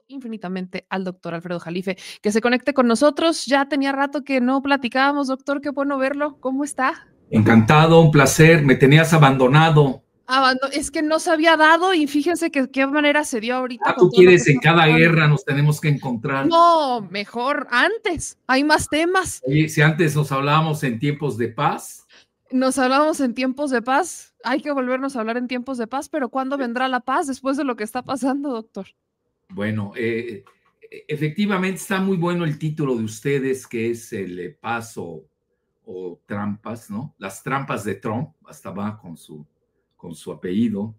infinitamente al doctor Alfredo Jalife, que se conecte con nosotros. Ya tenía rato que no platicábamos, doctor, qué bueno verlo. ¿Cómo está? Encantado, un placer. Me tenías abandonado. Es que no se había dado y fíjense que qué manera se dio ahorita con Tú todo lo que quieres, en está cada pasando. guerra nos tenemos que encontrar. No, mejor antes. Hay más temas. Oye, si antes nos hablábamos en tiempos de paz. Nos hablábamos en tiempos de paz. Hay que volvernos a hablar en tiempos de paz, pero ¿cuándo vendrá la paz después de lo que está pasando, doctor? Bueno, efectivamente está muy bueno el título de ustedes, que es el paso o trampas, ¿no? Las trampas de Trump, hasta va con su apellido.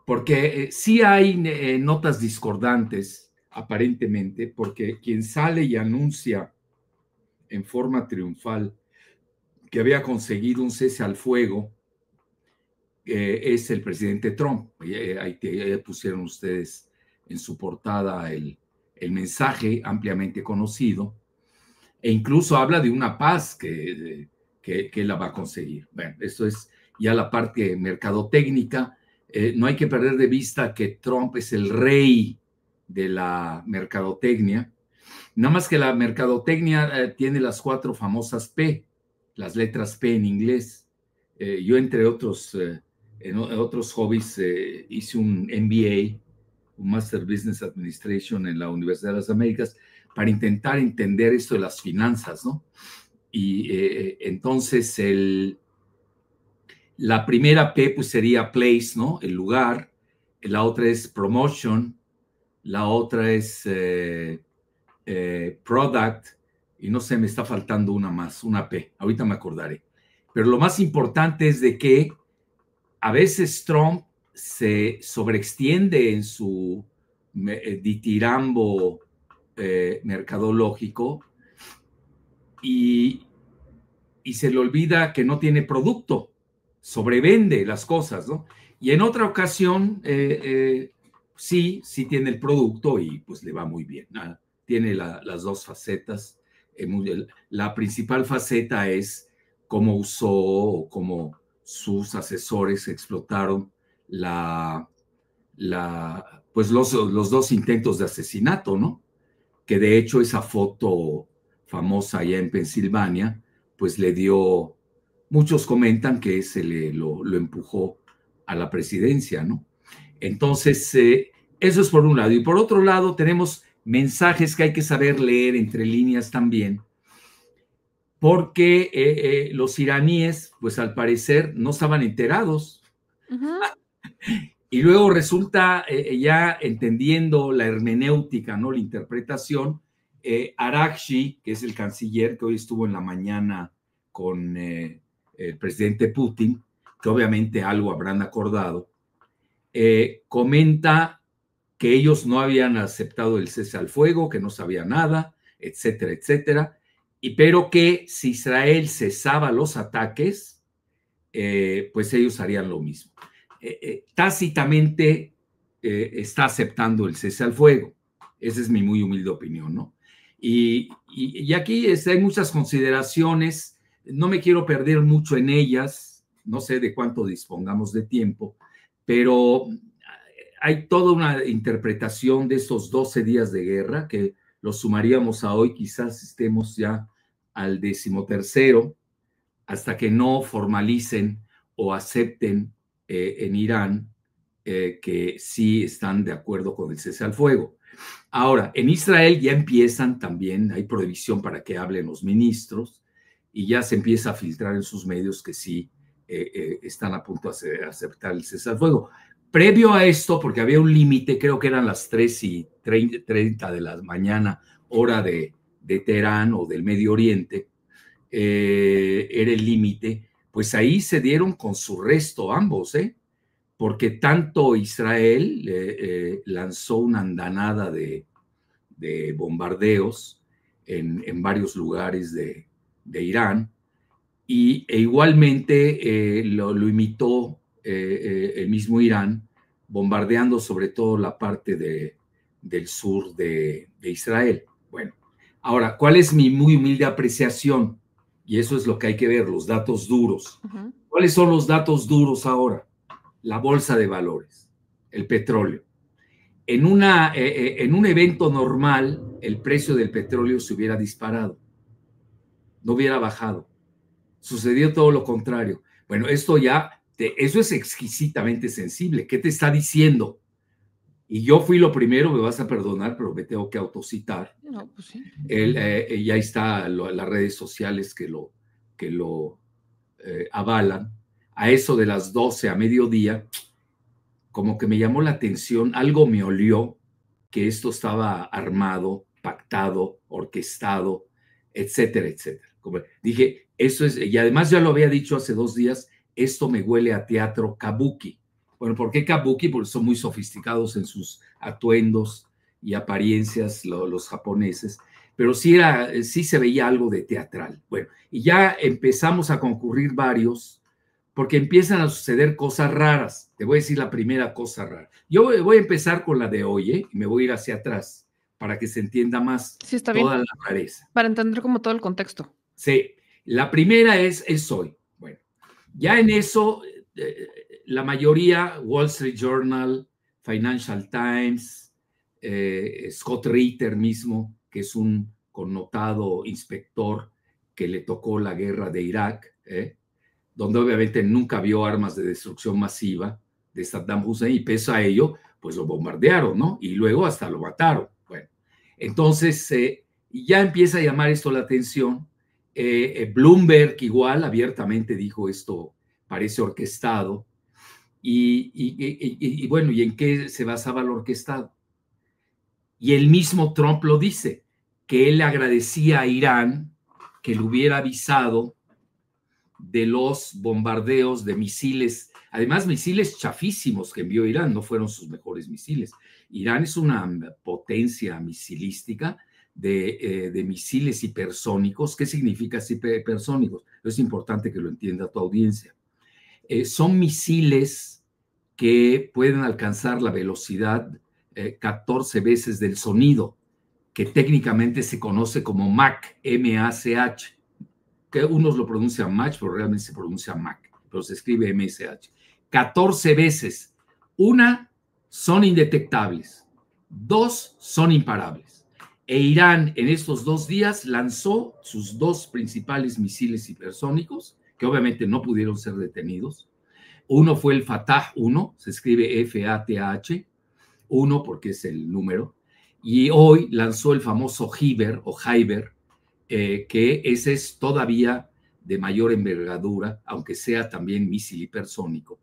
Porque sí hay notas discordantes, aparentemente, porque quien sale y anuncia en forma triunfal que había conseguido un cese al fuego es el presidente Trump. Ahí pusieron ustedes en su portada el mensaje ampliamente conocido, e incluso habla de una paz que la va a conseguir. Bueno, esto es ya la parte mercadotécnica. No hay que perder de vista que Trump es el rey de la mercadotecnia. Nada más que la mercadotecnia tiene las 4 famosas P, las letras P en inglés. Yo, entre otros, en otros hobbies, hice un MBA, un Master Business Administration en la Universidad de las Américas, para intentar entender esto de las finanzas, ¿no? Y entonces la primera P pues sería place, ¿no? El lugar. La otra es promotion. La otra es product. Y no sé, me está faltando una más, una P. Ahorita me acordaré. Pero lo más importante es de que a veces Trump se sobreextiende en su ditirambo mercadológico y se le olvida que no tiene producto, sobrevende las cosas, ¿no? Y en otra ocasión, sí tiene el producto y pues le va muy bien. Tiene las dos facetas. La principal faceta es cómo usó o cómo sus asesores explotaron pues los dos intentos de asesinato, ¿no? Que de hecho esa foto famosa allá en Pensilvania, pues le dio, muchos comentan que lo empujó a la presidencia, ¿no? Entonces, eso es por un lado. Y por otro lado, tenemos mensajes que hay que saber leer entre líneas también, porque los iraníes, pues al parecer, no estaban enterados. Y luego resulta, ya entendiendo la hermenéutica, ¿no? La interpretación, Araghchi, que es el canciller que hoy estuvo en la mañana con el presidente Putin, que obviamente algo habrán acordado, comenta que ellos no habían aceptado el cese al fuego, que no sabía nada, etcétera, etcétera, pero que si Israel cesaba los ataques, pues ellos harían lo mismo. Tácitamente está aceptando el cese al fuego. Esa es mi muy humilde opinión, ¿no? Y aquí hay muchas consideraciones, no me quiero perder mucho en ellas, no sé de cuánto dispongamos de tiempo, pero hay toda una interpretación de estos 12 días de guerra que los sumaríamos a hoy, quizás estemos ya al 13º, hasta que no formalicen o acepten en Irán que sí están de acuerdo con el cese al fuego. Ahora, en Israel ya empiezan también, hay prohibición para que hablen los ministros y ya se empieza a filtrar en sus medios que sí están a punto de aceptar el cese al fuego. Previo a esto, porque había un límite, creo que eran las 3:30 de la mañana, hora de Teherán o del Medio Oriente, era el límite, pues ahí se dieron con su resto ambos, porque tanto Israel lanzó una andanada de bombardeos en varios lugares de Irán, e igualmente lo imitó el mismo Irán, bombardeando sobre todo la parte del sur de Israel. Bueno, ahora, ¿cuál es mi muy humilde apreciación? Y eso es lo que hay que ver, los datos duros. ¿Cuáles son los datos duros ahora? La bolsa de valores, el petróleo. en un evento normal, el precio del petróleo se hubiera disparado, no hubiera bajado. Sucedió todo lo contrario. Bueno, eso es exquisitamente sensible. ¿Qué te está diciendo? Y yo fui lo primero, me vas a perdonar, pero me tengo que autocitar. No, pues sí. Ya está las redes sociales que lo avalan. A eso de las 12 a mediodía, como que me llamó la atención, algo me olió que esto estaba armado, pactado, orquestado, etcétera, etcétera. Como dije, eso es, y además ya lo había dicho hace 2 días, esto me huele a teatro kabuki. Bueno, ¿por qué kabuki? Porque son muy sofisticados en sus atuendos y apariencias los japoneses, pero sí se veía algo de teatral. Bueno, y ya empezamos a concurrir varios, porque empiezan a suceder cosas raras. Te voy a decir la primera cosa rara. Yo voy a empezar con la de hoy, y me voy a ir hacia atrás para que se entienda más Sí, está toda bien. la rareza. Para entender como todo el contexto. Sí, la primera es hoy. Bueno, ya en eso, la mayoría, Wall Street Journal, Financial Times, Scott Ritter mismo, que es un connotado inspector que le tocó la guerra de Irak, donde obviamente nunca vio armas de destrucción masiva de Saddam Hussein, y pese a ello, pues lo bombardearon, ¿no? Y luego hasta lo mataron. Bueno, entonces ya empieza a llamar esto la atención. Bloomberg igual abiertamente dijo esto parece orquestado. Y bueno, ¿y en qué se basaba el orquestado? Y el mismo Trump lo dice, que él agradecía a Irán que le hubiera avisado de los bombardeos de misiles, además misiles chafísimos que envió Irán, no fueron sus mejores misiles. Irán es una potencia misilística de misiles hipersónicos. ¿Qué significa hipersónicos? Es importante que lo entienda tu audiencia. Son misiles que pueden alcanzar la velocidad 14 veces del sonido, que técnicamente se conoce como Mach, M-A-C-H, que unos lo pronuncian Mach, pero realmente se pronuncia Mach, pero se escribe M-S-H. 14 veces. Una, son indetectables. 2, son imparables. E Irán en estos 2 días lanzó sus 2 principales misiles hipersónicos, que obviamente no pudieron ser detenidos. Uno fue el Fatah 1, se escribe F-A-T-H, 1 porque es el número, y hoy lanzó el famoso Hiber o Hyber, que ese es todavía de mayor envergadura, aunque sea también misil hipersónico,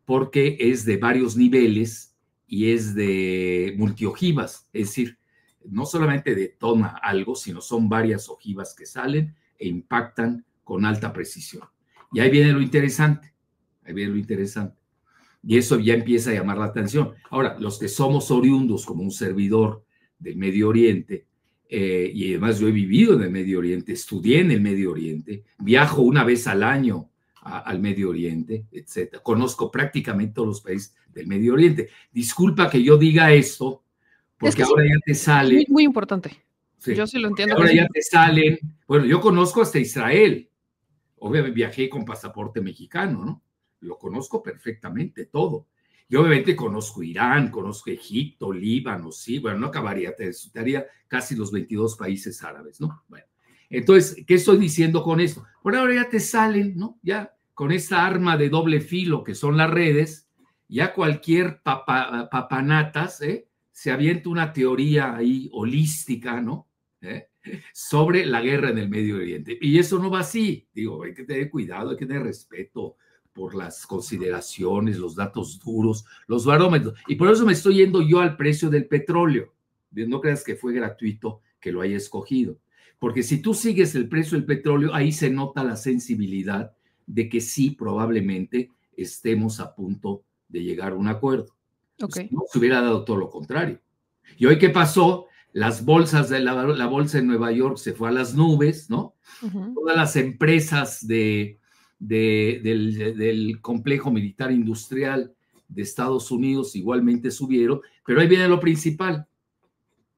porque es de varios niveles y es de multiojivas, es decir, no solamente detona algo, sino son varias ojivas que salen e impactan con alta precisión. Y ahí viene lo interesante, Y eso ya empieza a llamar la atención. Ahora, los que somos oriundos como un servidor del Medio Oriente, y además yo he vivido en el Medio Oriente, estudié en el Medio Oriente, viajo una vez al año al Medio Oriente, etcétera. Conozco prácticamente todos los países del Medio Oriente. Disculpa que yo diga esto, porque es que ahora ya te sale. Es muy importante. Sí, yo sí lo entiendo. Ahora ya te salen. Bueno, yo conozco hasta Israel. Obviamente viajé con pasaporte mexicano, ¿no? Lo conozco perfectamente todo. Y obviamente conozco Irán, conozco Egipto, Líbano, sí, bueno, no acabaría, te resultaría casi los 22 países árabes, ¿no? Bueno, entonces, ¿qué estoy diciendo con esto? Por ahora ya te salen, ¿no? Ya con esta arma de doble filo que son las redes, ya cualquier papanatas, se avienta una teoría ahí holística, ¿no? Sobre la guerra en el Medio Oriente. Y eso no va así. Digo, hay que tener cuidado, hay que tener respeto por las consideraciones, los datos duros, los barómetros. Y por eso me estoy yendo yo al precio del petróleo. No creas que fue gratuito que lo haya escogido. Porque si tú sigues el precio del petróleo, ahí se nota la sensibilidad de que sí, probablemente estemos a punto de llegar a un acuerdo. Okay. Si no, se hubiera dado todo lo contrario. ¿Y hoy qué pasó? Las bolsas de la bolsa de Nueva York se fue a las nubes, ¿no? Todas las empresas del complejo militar industrial de Estados Unidos igualmente subieron, pero ahí viene lo principal.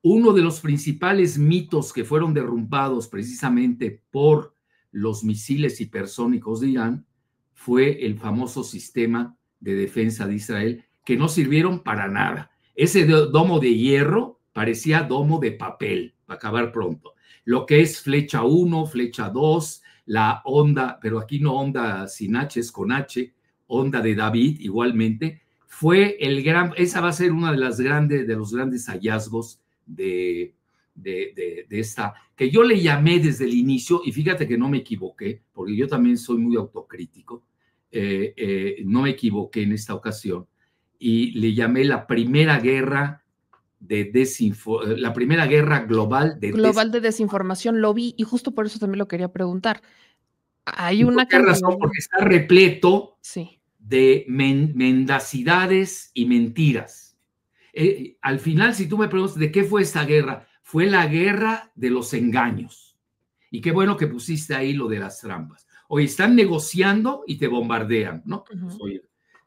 Uno de los principales mitos que fueron derrumbados precisamente por los misiles hipersónicos de Irán fue el famoso sistema de defensa de Israel, que no sirvieron para nada. Ese domo de hierro parecía domo de papel, para acabar pronto. Lo que es flecha 1, flecha 2, la onda, pero aquí no onda sin H, es con H, onda de David igualmente, fue el gran, esa va a ser una de las grandes, de los grandes hallazgos de esta, que yo le llamé desde el inicio, y fíjate que no me equivoqué, porque yo también soy muy autocrítico, no me equivoqué en esta ocasión, y le llamé la primera guerra la primera guerra global de desinformación, lo vi y justo por eso también lo quería preguntar. Hay ¿Y por una qué cantidad. razón? Porque está repleto Sí. de mendacidades y mentiras. Al final, si tú me preguntas de qué fue esta guerra, fue la guerra de los engaños. Y qué bueno que pusiste ahí lo de las trampas. Oye, están negociando y te bombardean, ¿no? Pues, oye,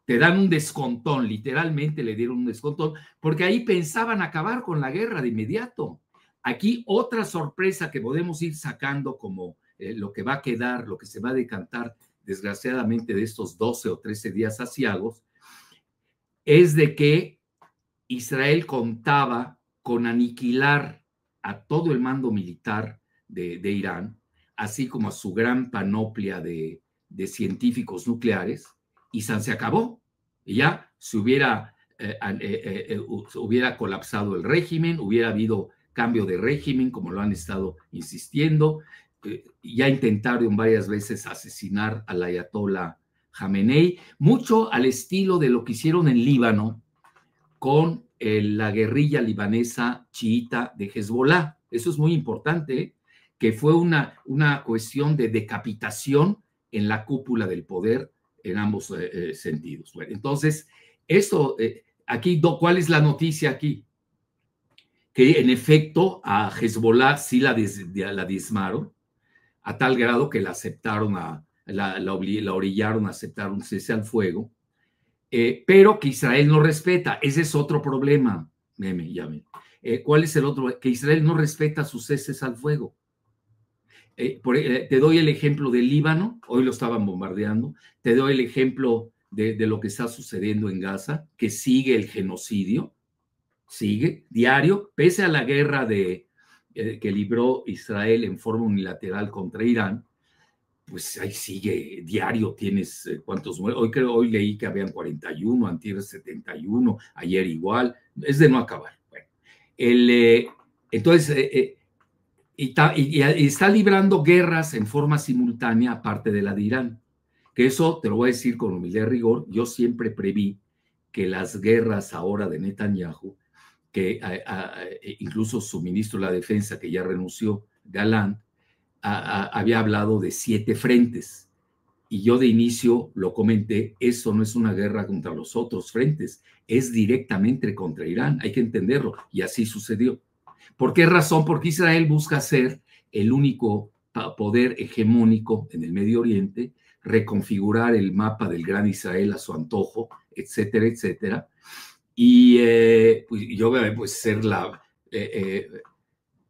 te dan un descontón, literalmente le dieron un descontón, porque ahí pensaban acabar con la guerra de inmediato. Aquí otra sorpresa que podemos ir sacando como lo que va a quedar, lo que se va a decantar, desgraciadamente, de estos 12 o 13 días aciagos, es de que Israel contaba con aniquilar a todo el mando militar de Irán, así como a su gran panoplia de científicos nucleares, y se acabó. Y ya se hubiera colapsado el régimen, hubiera habido cambio de régimen, como lo han estado insistiendo. Ya intentaron varias veces asesinar al ayatollah Jamenei, mucho al estilo de lo que hicieron en Líbano con la guerrilla libanesa chiita de Hezbollah. Eso es muy importante, que fue una cuestión de decapitación en la cúpula del poder en ambos sentidos. Bueno, entonces, esto, aquí, ¿cuál es la noticia aquí? Que en efecto a Hezbollah sí la diezmaron, a tal grado que la aceptaron, la orillaron a aceptar un cese al fuego, pero que Israel no respeta. Ese es otro problema, Meme, ¿cuál es el otro? Que Israel no respeta sus ceses al fuego. Te doy el ejemplo del Líbano, hoy lo estaban bombardeando, te doy el ejemplo de lo que está sucediendo en Gaza, que sigue el genocidio, sigue diario, pese a la guerra que libró Israel en forma unilateral contra Irán, pues ahí sigue, diario tienes cuántos muertos. Hoy leí que habían 41, antier 71, ayer igual, es de no acabar. Bueno, entonces, y está librando guerras en forma simultánea, aparte de la de Irán, que eso te lo voy a decir con humildad y rigor, yo siempre preví que las guerras ahora de Netanyahu, que incluso su ministro de la Defensa, que ya renunció, Galán, había hablado de 7 frentes. Y yo de inicio lo comenté, eso no es una guerra contra los otros frentes, es directamente contra Irán, hay que entenderlo, y así sucedió. ¿Por qué razón? Porque Israel busca ser el único poder hegemónico en el Medio Oriente, reconfigurar el mapa del Gran Israel a su antojo, etcétera, etcétera. Y pues, yo voy a pues, ser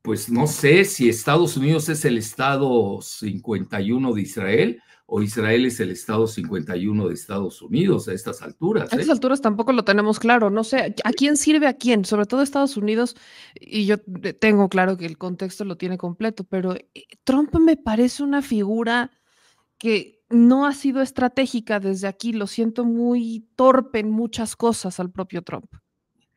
pues no sé si Estados Unidos es el Estado 51 de Israel o Israel es el Estado 51 de Estados Unidos a estas alturas. A estas alturas tampoco lo tenemos claro. No sé a quién sirve a quién, sobre todo Estados Unidos. Y yo tengo claro que el contexto lo tiene completo, pero Trump me parece una figura que no ha sido estratégica desde aquí. Lo siento muy torpe en muchas cosas al propio Trump.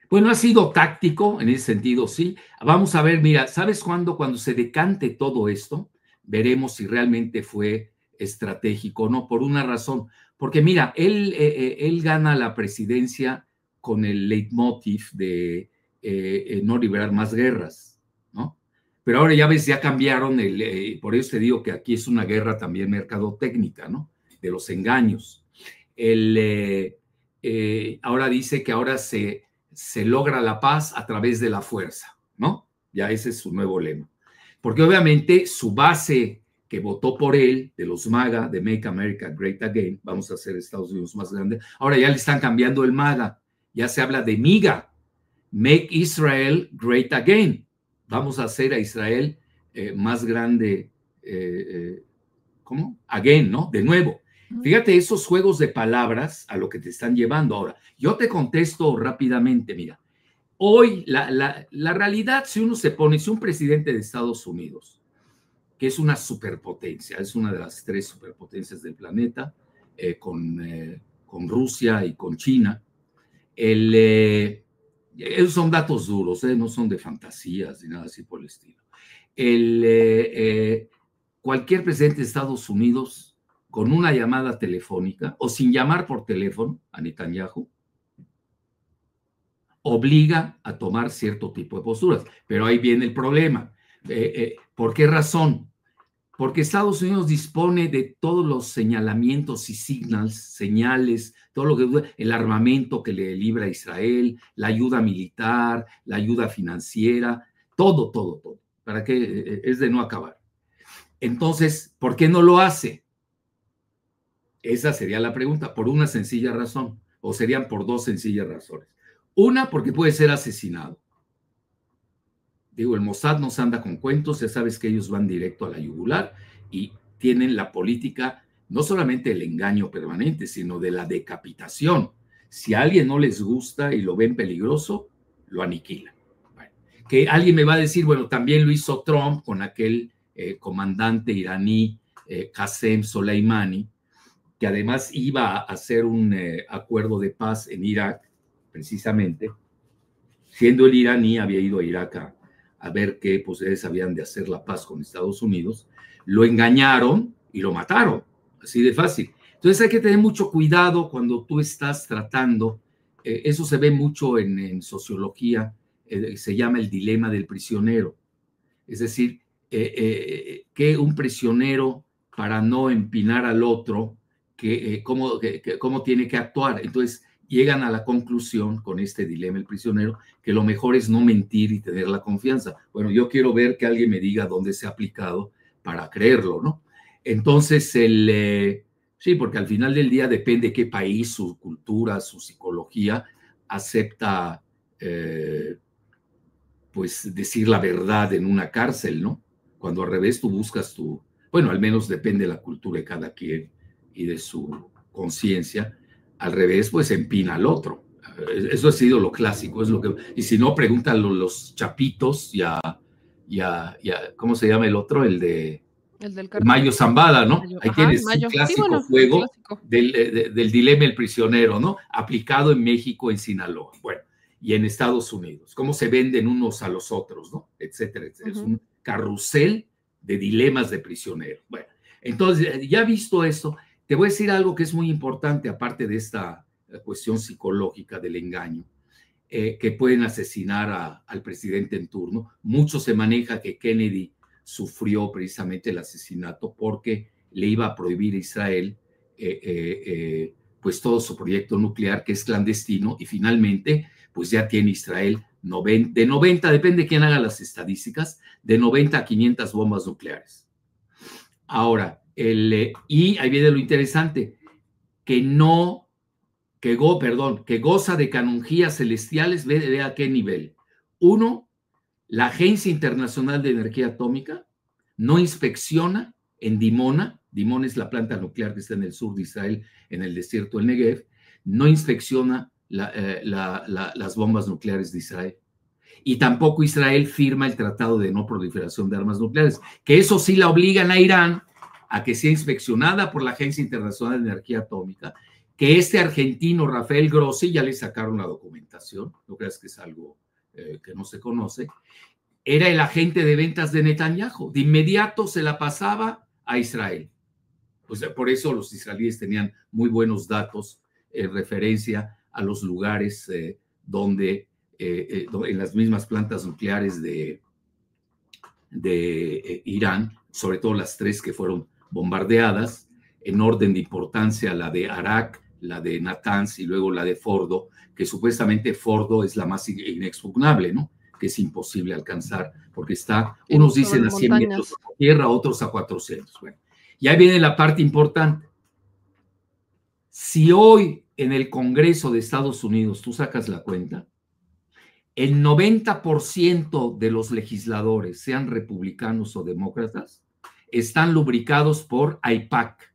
Bueno, ha sido táctico en ese sentido, sí. Vamos a ver, mira, ¿sabes cuándo? Cuando se decante todo esto, veremos si realmente fue estratégico o no, por una razón. Porque mira, él gana la presidencia con el leitmotiv de no liberar más guerras, ¿no? Pero ahora ya ves, ya cambiaron, por eso te digo que aquí es una guerra también mercadotécnica, ¿no? De los engaños. Ahora dice que ahora se logra la paz a través de la fuerza, ¿no? Ya ese es su nuevo lema. Porque obviamente su base que votó por él, de los MAGA, de Make America Great Again, vamos a hacer Estados Unidos más grande, ahora ya le están cambiando el MAGA, ya se habla de MIGA, Make Israel Great Again, vamos a hacer a Israel más grande, ¿cómo? Again, ¿no? De nuevo. Fíjate esos juegos de palabras a lo que te están llevando ahora. Yo te contesto rápidamente, mira, hoy la realidad, si uno se pone, si un presidente de Estados Unidos, que es una superpotencia, es una de las 3 superpotencias del planeta, con Rusia y con China, esos son datos duros, no son de fantasías ni nada así por el estilo. Cualquier presidente de Estados Unidos, con una llamada telefónica o sin llamar por teléfono a Netanyahu, obliga a tomar cierto tipo de posturas. Pero ahí viene el problema. ¿Por qué razón? Porque Estados Unidos dispone de todos los señalamientos y señales, todo lo que el armamento que le libra a Israel, la ayuda militar, la ayuda financiera, todo. ¿Para qué? Es de no acabar. Entonces, ¿por qué no lo hace? Esa sería la pregunta, por una sencilla razón, o serían por 2 sencillas razones. Una, porque puede ser asesinado. Digo, el Mossad no se anda con cuentos, ya sabes que ellos van directo a la yugular y tienen la política, no solamente el engaño permanente, sino de la decapitación. Si a alguien no les gusta y lo ven peligroso, lo aniquilan. Bueno, que alguien me va a decir, bueno, también lo hizo Trump con aquel comandante iraní, Qasem Soleimani, que además iba a hacer un acuerdo de paz en Irak, precisamente, siendo el iraní, había ido a Irak a ver qué posibilidades habían de hacer la paz con Estados Unidos, lo engañaron y lo mataron, así de fácil. Entonces hay que tener mucho cuidado cuando tú estás tratando, eso se ve mucho en sociología, se llama el dilema del prisionero, es decir, que un prisionero, para no empinar al otro, cómo tiene que actuar. Entonces llegan a la conclusión con este dilema el prisionero que lo mejor es no mentir y tener la confianza. Bueno, yo quiero ver que alguien me diga dónde se ha aplicado para creerlo, ¿no? Entonces, sí, porque al final del día depende qué país, su cultura, su psicología acepta, pues, decir la verdad en una cárcel, ¿no? Cuando al revés tú buscas bueno, al menos depende de la cultura de cada quien y de su conciencia, al revés, pues empina al otro. Eso ha sido lo clásico, es lo que, y si no, preguntan los chapitos ¿cómo se llama el otro? El del Mayo Zambada, ¿no? Ahí tienes un clásico juego del dilema del prisionero, ¿no? Aplicado en México, en Sinaloa, bueno, y en Estados Unidos, cómo se venden unos a los otros, ¿no? Etcétera, etcétera. Es un carrusel de dilemas de prisionero. Bueno, entonces, ya visto esto, te voy a decir algo que es muy importante, aparte de esta cuestión psicológica del engaño, que pueden asesinar al presidente en turno. Mucho se maneja que Kennedy sufrió precisamente el asesinato porque le iba a prohibir a Israel pues todo su proyecto nuclear, que es clandestino, y finalmente pues ya tiene Israel de 90, depende de quién haga las estadísticas, de 90 a 500 bombas nucleares. Ahora, y ahí viene lo interesante, que goza de canonjías celestiales, ve a qué nivel. Uno, la Agencia Internacional de Energía Atómica no inspecciona en Dimona es la planta nuclear que está en el sur de Israel, en el desierto del Negev, no inspecciona las bombas nucleares de Israel. Y tampoco Israel firma el Tratado de No Proliferación de Armas Nucleares, que eso sí la obligan a Irán a que sea inspeccionada por la Agencia Internacional de Energía Atómica, que este argentino Rafael Grossi, ya le sacaron la documentación, no creas que es algo que no se conoce, era el agente de ventas de Netanyahu, de inmediato se la pasaba a Israel. Pues por eso los israelíes tenían muy buenos datos en referencia a los lugares donde en las mismas plantas nucleares de Irán, sobre todo las 3 que fueron bombardeadas, en orden de importancia la de Arak, la de Natanz y luego la de Fordo, que supuestamente Fordo es la más inexpugnable, ¿no? Que es imposible alcanzar, porque unos dicen a 100 metros bajo tierra, otros a 400. Bueno, y ahí viene la parte importante. Si hoy en el Congreso de Estados Unidos tú sacas la cuenta, el 90% de los legisladores, sean republicanos o demócratas, están lubricados por AIPAC.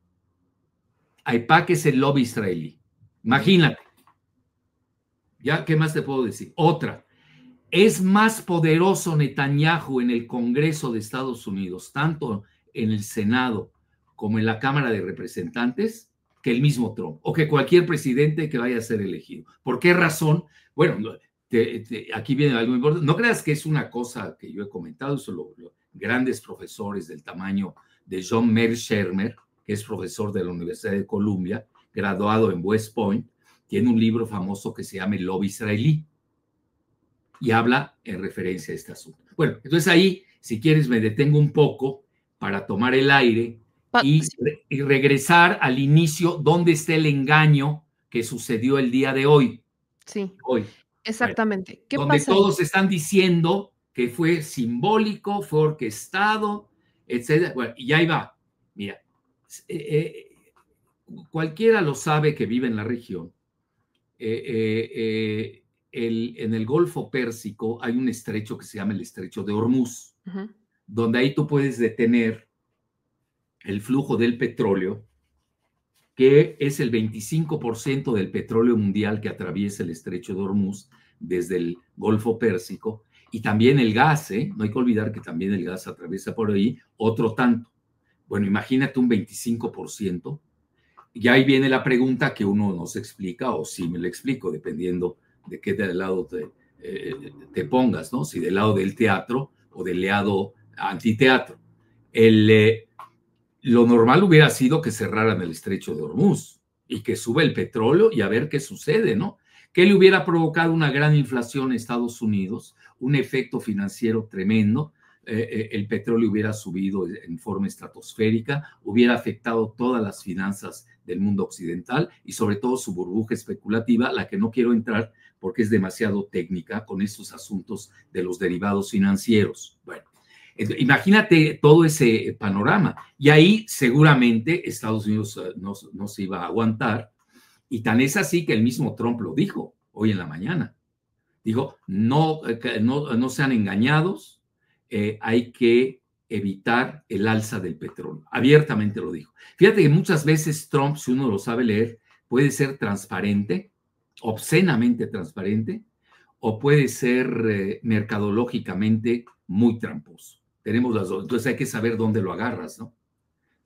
AIPAC es el lobby israelí. Imagínate. ¿Ya qué más te puedo decir? Otra. Es más poderoso Netanyahu en el Congreso de Estados Unidos, tanto en el Senado como en la Cámara de Representantes, que el mismo Trump, o que cualquier presidente que vaya a ser elegido. ¿Por qué razón? Bueno, aquí viene algo importante. No creas que es una cosa que yo he comentado, eso los grandes profesores del tamaño de John Mearsheimer, que es profesor de la Universidad de Columbia, graduado en West Point, tiene un libro famoso que se llama El Lobby Israelí y habla en referencia a este asunto. Bueno, entonces ahí, si quieres, me detengo un poco para tomar el aire y regresar al inicio, donde está el engaño que sucedió el día de hoy. Sí, hoy. exactamente. Bueno, ¿Qué donde pasa ahí? todos están diciendo que fue simbólico, fue orquestado, etcétera. Bueno, y ahí va. Mira, cualquiera lo sabe que vive en la región. En el Golfo Pérsico hay un estrecho que se llama el Estrecho de Hormuz, donde ahí tú puedes detener el flujo del petróleo, que es el 25% del petróleo mundial que atraviesa el Estrecho de Hormuz desde el Golfo Pérsico, y también el gas, no hay que olvidar que también el gas atraviesa por ahí otro tanto. Bueno, imagínate un 25%. Y ahí viene la pregunta que uno no se explica, o sí me lo explico, dependiendo de qué del lado te pongas, ¿no? Si del lado del teatro o del lado antiteatro. Lo normal hubiera sido que cerraran el estrecho de Hormuz y que sube el petróleo y a ver qué sucede, ¿no? Que le hubiera provocado una gran inflación en Estados Unidos, un efecto financiero tremendo, el petróleo hubiera subido en forma estratosférica, hubiera afectado todas las finanzas del mundo occidental y sobre todo su burbuja especulativa, la que no quiero entrar porque es demasiado técnica con estos asuntos de los derivados financieros. Bueno, imagínate todo ese panorama. Y ahí seguramente Estados Unidos no se iba a aguantar. Y tan es así que el mismo Trump lo dijo hoy en la mañana. Dijo, no sean engañados, hay que evitar el alza del petróleo. Abiertamente lo dijo. Fíjate que muchas veces Trump, si uno lo sabe leer, puede ser transparente, obscenamente transparente, o puede ser mercadológicamente muy tramposo. Tenemos las dos. Entonces hay que saber dónde lo agarras, ¿no?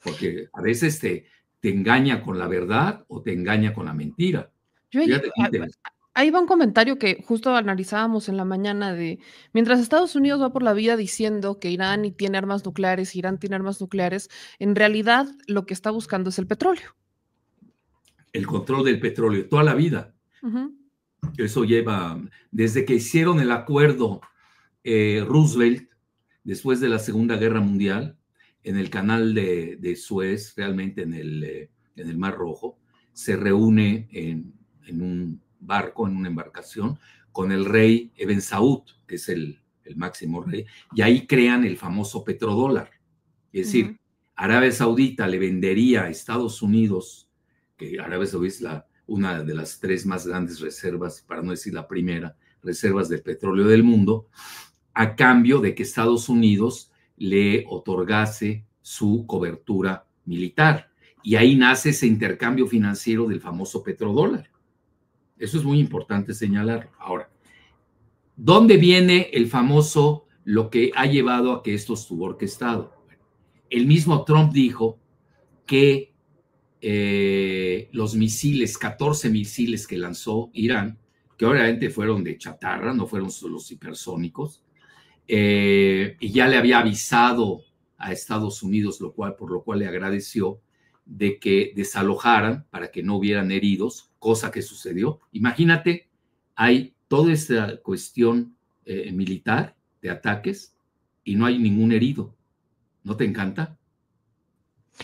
Porque a veces te engaña con la verdad o te engaña con la mentira. Fíjate qué interesante. Ahí va un comentario que justo analizábamos en la mañana de, mientras Estados Unidos va por la vida diciendo que Irán tiene armas nucleares, Irán tiene armas nucleares, en realidad lo que está buscando es el petróleo. El control del petróleo, toda la vida. Eso lleva, desde que hicieron el acuerdo Roosevelt, después de la Segunda Guerra Mundial, en el canal de Suez, realmente en el Mar Rojo, se reúne en un barco, en una embarcación, con el rey Ibn Saud, que es el máximo rey, y ahí crean el famoso petrodólar. Es decir, Arabia Saudita le vendería a Estados Unidos, que Arabia Saudita es una de las 3 más grandes reservas, para no decir la primera, reservas de petróleo del mundo, a cambio de que Estados Unidos le otorgase su cobertura militar. Y ahí nace ese intercambio financiero del famoso petrodólar. Eso es muy importante señalarlo. Ahora, ¿dónde viene el famoso, lo que ha llevado a que esto estuvo orquestado? El mismo Trump dijo que los misiles, 14 misiles que lanzó Irán, que obviamente fueron de chatarra, no fueron solo los hipersónicos, y ya le había avisado a Estados Unidos, por lo cual le agradeció, de que desalojaran para que no hubieran heridos, cosa que sucedió. Imagínate, hay toda esta cuestión militar de ataques y no hay ningún herido. ¿No te encanta?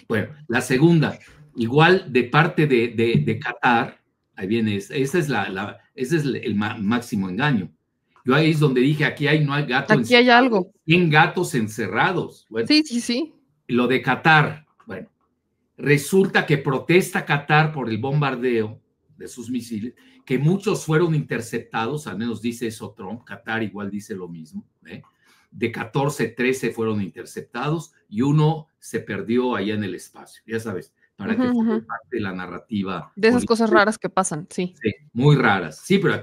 Bueno, la segunda, igual de parte de Qatar, ahí viene, ese es el máximo engaño. Yo ahí es donde dije, no hay gato aquí hay algo. 100 gatos encerrados. Bueno, sí. Lo de Qatar, bueno, resulta que protesta Qatar por el bombardeo de sus misiles, que muchos fueron interceptados, al menos dice eso Trump, Qatar igual dice lo mismo, de 14, 13 fueron interceptados y uno se perdió allá en el espacio. Ya sabes, para que forme parte de la narrativa de esas política. cosas raras que pasan, sí. Sí, muy raras. Sí, pero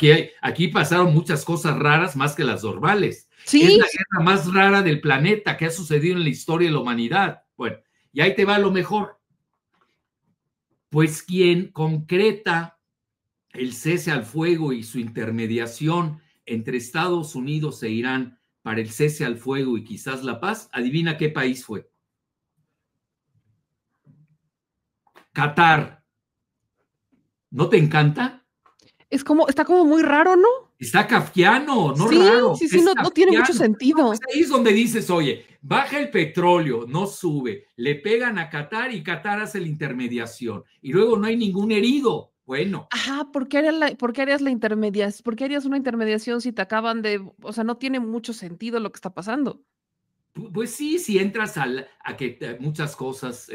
aquí pasaron muchas cosas raras más que las normales. Sí. Es la guerra más rara del planeta que ha sucedido en la historia de la humanidad. Bueno, y ahí te va lo mejor. Pues quien concreta el cese al fuego y su intermediación entre Estados Unidos e Irán para el cese al fuego y quizás la paz, adivina qué país fue. Qatar. ¿No te encanta? Está como muy raro, ¿no? Está kafkiano, no Sí, raro. sí, no tiene mucho sentido. No, pues ahí es donde dices, oye, baja el petróleo, no sube, le pegan a Qatar y Qatar hace la intermediación y luego no hay ningún herido. Bueno. Ajá, ¿por qué harías la intermediación? ¿Por qué harías una intermediación si te acaban de, o sea, no tiene mucho sentido lo que está pasando? Pues sí, si entras a que muchas cosas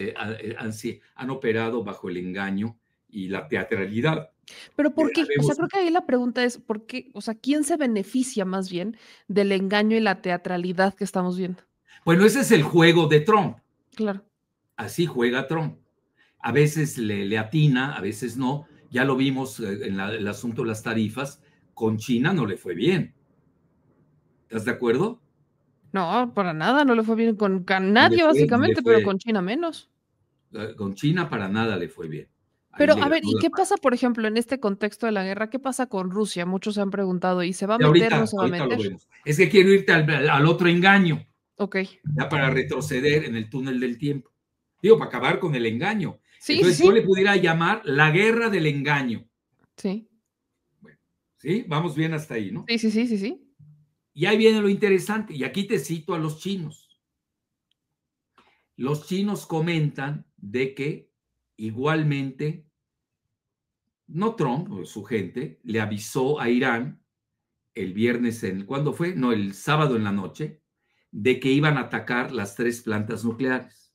han operado bajo el engaño y la teatralidad. Pero ¿por qué? O sea, creo que ahí la pregunta es, ¿por qué? O sea, ¿quién se beneficia más bien del engaño y la teatralidad que estamos viendo? Bueno, ese es el juego de Trump. Claro. Así juega Trump. A veces le atina, a veces no. Ya lo vimos en el asunto de las tarifas. Con China no le fue bien. ¿Estás de acuerdo? No, para nada, no le fue bien con nadie, básicamente, pero con China menos. Con China para nada le fue bien. Pero, a ver, ¿y qué pasa, por ejemplo, en este contexto de la guerra? ¿Qué pasa con Rusia? Muchos se han preguntado, ¿y se va a meter, no se va a Ahorita lo meter? vemos. Es que quiero irte al otro engaño. Ok. Ya para retroceder en el túnel del tiempo. Digo, para acabar con el engaño. Sí, Entonces sí, yo sí. le pudiera llamar la guerra del engaño. Sí. Bueno, ¿sí? Vamos bien hasta ahí, ¿no? Sí, sí, sí, sí, sí. Y ahí viene lo interesante, y aquí te cito a los chinos. Los chinos comentan de que igualmente, no Trump o su gente, le avisó a Irán el viernes, ¿cuándo fue? No, el sábado en la noche, de que iban a atacar las 3 plantas nucleares.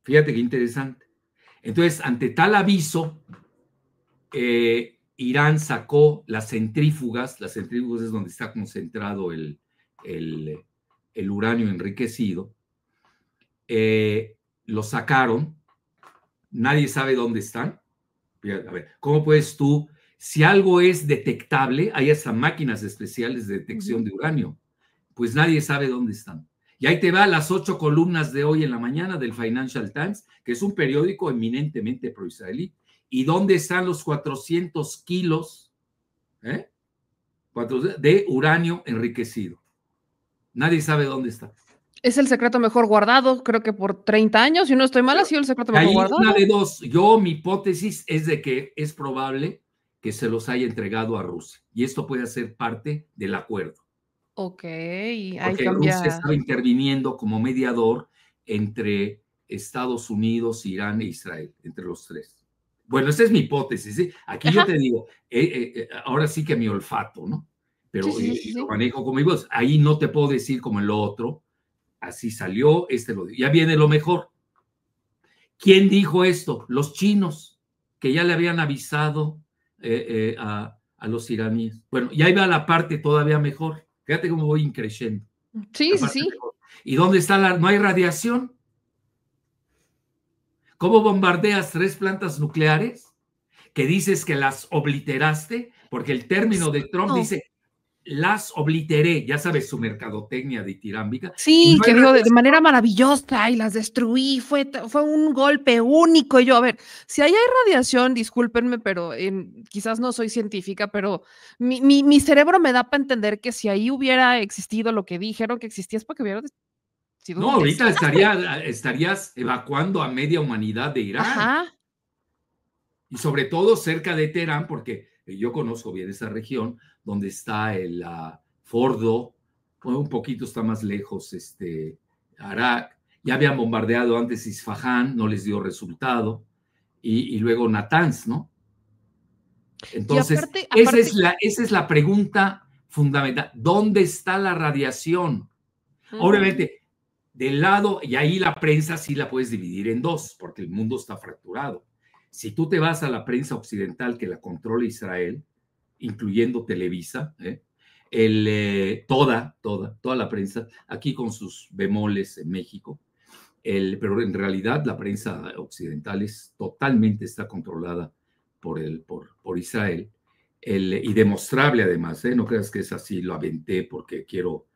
Fíjate qué interesante. Entonces, ante tal aviso, Irán sacó las centrífugas es donde está concentrado el uranio enriquecido, lo sacaron, nadie sabe dónde están. A ver, ¿cómo puedes tú, si algo es detectable, hay hasta máquinas especiales de detección de uranio, pues nadie sabe dónde están? Y ahí te va las 8 columnas de hoy en la mañana del Financial Times, que es un periódico eminentemente pro-israelí. ¿Y dónde están los 400 kilos de uranio enriquecido? Nadie sabe dónde está. Es el secreto mejor guardado, creo que por 30 años, si no estoy mal, ha sido el secreto mejor guardado. Una de dos. Mi hipótesis es de que es probable que se los haya entregado a Rusia. Y esto puede ser parte del acuerdo. Ok, ahí Porque cambia. Rusia estaba interviniendo como mediador entre Estados Unidos, Irán e Israel, entre los 3. Bueno, esa es mi hipótesis. ¿Sí? Aquí yo te digo, ahora sí que mi olfato, ¿no? Pero Sí. lo manejo como vos. Ahí no te puedo decir como en lo otro. Así salió, lo digo. Ya viene lo mejor. ¿Quién dijo esto? Los chinos, que ya le habían avisado a los iraníes. Bueno, y ahí va la parte todavía mejor. Fíjate cómo voy increciendo. Sí. ¿Y dónde está no hay radiación? ¿Cómo bombardeas 3 plantas nucleares? Que dices que las obliteraste, porque el término de Trump dice, las obliteré, ya sabes, su mercadotecnia ditirámbica. Sí, no que digo de manera maravillosa y las destruí, fue un golpe único. Y yo, a ver, si ahí hay radiación, discúlpenme, pero quizás no soy científica, pero mi cerebro me da para entender que si ahí hubiera existido lo que dijeron que existía es porque hubiera sido no, ahorita estarías evacuando a media humanidad de Irán. Ajá. Y sobre todo cerca de Teherán, porque yo conozco bien esa región, donde está el Fordo, un poquito está más lejos Arak. Ya habían bombardeado antes Isfahán, no les dio resultado. Y luego Natanz, ¿no? Entonces, aparte, esa es la pregunta fundamental. ¿Dónde está la radiación? Obviamente, del lado, y ahí la prensa sí la puedes dividir en dos, porque el mundo está fracturado. Si tú te vas a la prensa occidental que la controla Israel, incluyendo Televisa, toda la prensa, aquí con sus bemoles en México, Pero en realidad la prensa occidental totalmente está controlada por Israel, y demostrable además, no creas que es así, lo aventé porque quiero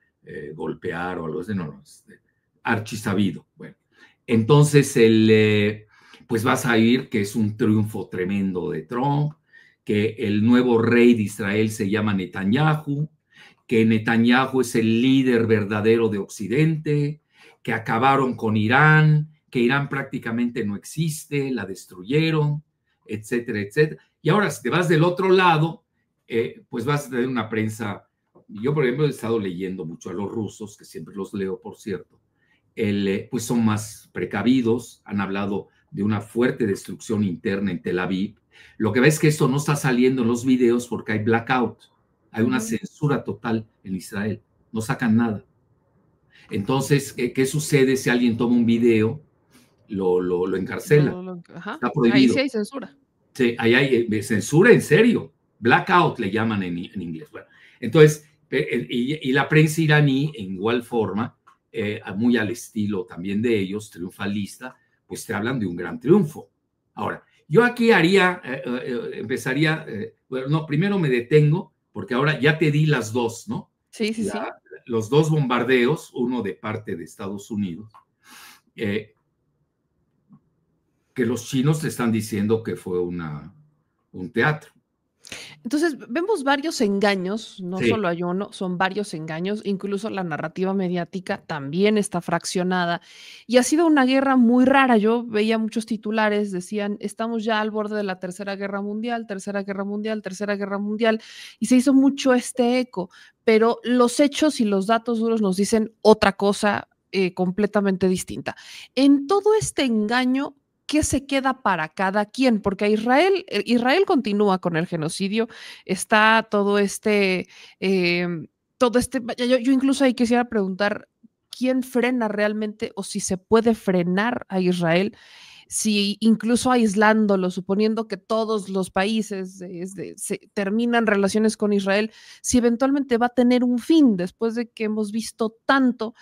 golpear o algo así, no, es archisabido. Bueno, entonces pues vas a oír que es un triunfo tremendo de Trump, que el nuevo rey de Israel se llama Netanyahu, que Netanyahu es el líder verdadero de Occidente, que acabaron con Irán, que Irán prácticamente no existe, la destruyeron, etcétera, etcétera. Y ahora, si te vas del otro lado, pues vas a tener una prensa. Yo, por ejemplo, he estado leyendo mucho a los rusos, que siempre los leo, por cierto, pues son más precavidos, han hablado de una fuerte destrucción interna en Tel Aviv. Lo que ves es que esto no está saliendo en los videos porque hay blackout, hay una censura total en Israel, no sacan nada. Entonces, ¿qué sucede si alguien toma un video? Lo encarcela. Está prohibido. Ahí sí hay censura. Sí, ahí hay censura en serio. Blackout le llaman en inglés. Bueno, entonces, y la prensa iraní, en igual forma, muy al estilo también de ellos, triunfalista, pues te hablan de un gran triunfo. Ahora, yo aquí empezaría, bueno, no, primero me detengo, porque ahora ya te di las dos, ¿no? Sí, sí, sí. Los dos bombardeos, uno de parte de Estados Unidos, que los chinos te están diciendo que fue un teatro. Entonces, vemos varios engaños, no Sí. solo hay uno, son varios engaños, incluso la narrativa mediática también está fraccionada y ha sido una guerra muy rara. Yo veía muchos titulares, decían, estamos ya al borde de la Tercera Guerra Mundial, Tercera Guerra Mundial, Tercera Guerra Mundial, y se hizo mucho este eco, pero los hechos y los datos duros nos dicen otra cosa completamente distinta. En todo este engaño, ¿qué se queda para cada quien? Porque a Israel continúa con el genocidio, está todo este, yo incluso ahí quisiera preguntar, ¿quién frena realmente o si se puede frenar a Israel? Si incluso aislándolo, suponiendo que todos los países terminan relaciones con Israel, si eventualmente va a tener un fin después de que hemos visto tanto.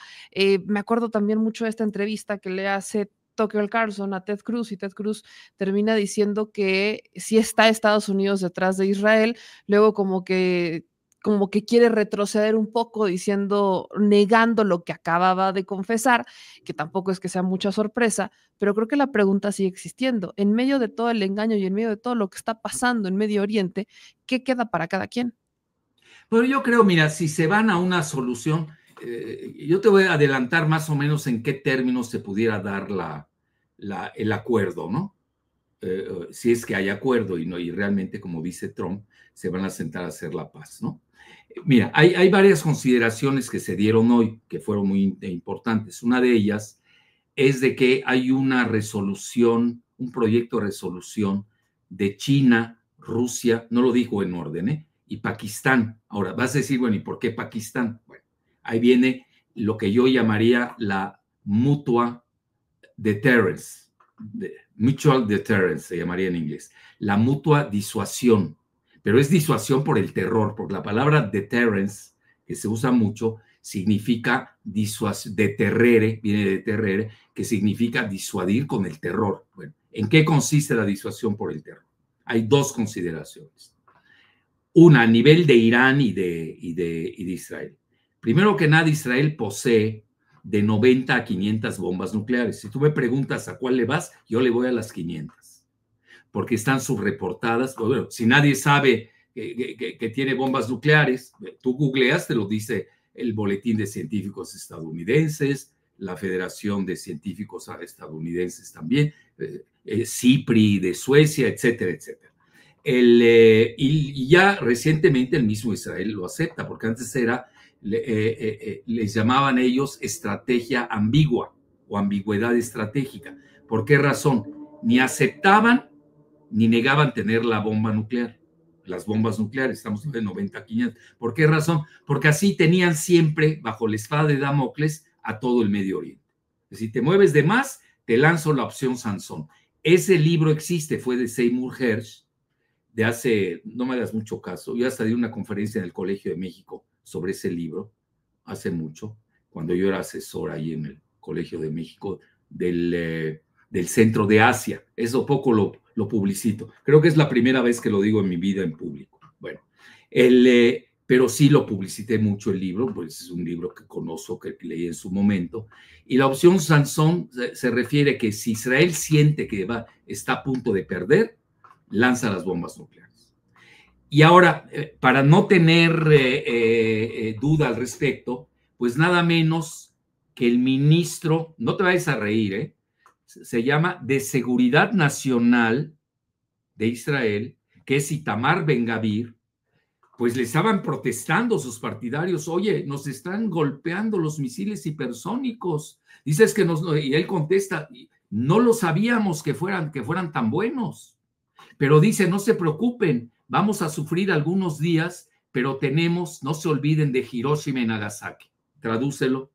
Me acuerdo también mucho de esta entrevista que le hace Tucker Carlson a Ted Cruz, y Ted Cruz termina diciendo que sí está Estados Unidos detrás de Israel, luego como que quiere retroceder un poco diciendo, negando lo que acababa de confesar, que tampoco es que sea mucha sorpresa, pero creo que la pregunta sigue existiendo. En medio de todo el engaño y en medio de todo lo que está pasando en Medio Oriente, ¿qué queda para cada quien? Pero yo creo, mira, si se van a una solución, yo te voy a adelantar más o menos en qué términos se pudiera dar el acuerdo, ¿no? Si es que hay acuerdo y realmente, como dice Trump, se van a sentar a hacer la paz, ¿no? Mira, hay varias consideraciones que se dieron hoy que fueron muy importantes. Una de ellas es de que hay una resolución, un proyecto de resolución de China, Rusia, no lo digo en orden, y Pakistán. Ahora, vas a decir, bueno, ¿y por qué Pakistán? Bueno, ahí viene lo que yo llamaría la mutua deterrence, mutual deterrence se llamaría en inglés, la mutua disuasión, pero es disuasión por el terror, porque la palabra deterrence, que se usa mucho, significa deterrere, viene de terrere, que significa disuadir con el terror. Bueno, ¿en qué consiste la disuasión por el terror? Hay dos consideraciones. Una a nivel de Irán y de Israel. Primero que nada, Israel posee de 90 a 500 bombas nucleares. Si tú me preguntas a cuál le vas, yo le voy a las 500, porque están subreportadas. Bueno, si nadie sabe que tiene bombas nucleares, tú googleas, te lo dice el Boletín de Científicos Estadounidenses, la Federación de Científicos Estadounidenses también, CIPRI de Suecia, etcétera, etcétera. Y ya recientemente el mismo Israel lo acepta, porque antes les llamaban ellos estrategia ambigua o ambigüedad estratégica. ¿Por qué razón? Ni aceptaban ni negaban tener la bomba nuclear, las bombas nucleares, estamos de 90 a 500. ¿Por qué razón? Porque así tenían siempre bajo la espada de Damocles a todo el Medio Oriente. Si te mueves de más, te lanzo la opción Sansón. Ese libro existe, fue de Seymour Hersh, de hace, no me hagas mucho caso, yo hasta di una conferencia en el Colegio de México sobre ese libro hace mucho, cuando yo era asesor ahí en el Colegio de México del centro de Asia. Eso poco lo publicito. Creo que es la primera vez que lo digo en mi vida en público. Bueno, pero sí lo publicité mucho el libro, pues es un libro que conozco, que leí en su momento. Y la opción Sansón se refiere que si Israel siente que está a punto de perder, lanza las bombas nucleares. Y ahora, para no tener duda al respecto, pues nada menos que el ministro, no te vayas a reír, se llama de Seguridad Nacional de Israel, que es Itamar Ben-Gavir, pues le estaban protestando sus partidarios, oye, nos están golpeando los misiles hipersónicos. Dices que y él contesta, no lo sabíamos que fueran tan buenos, pero dice, no se preocupen, vamos a sufrir algunos días, pero no se olviden de Hiroshima y Nagasaki. Tradúcelo.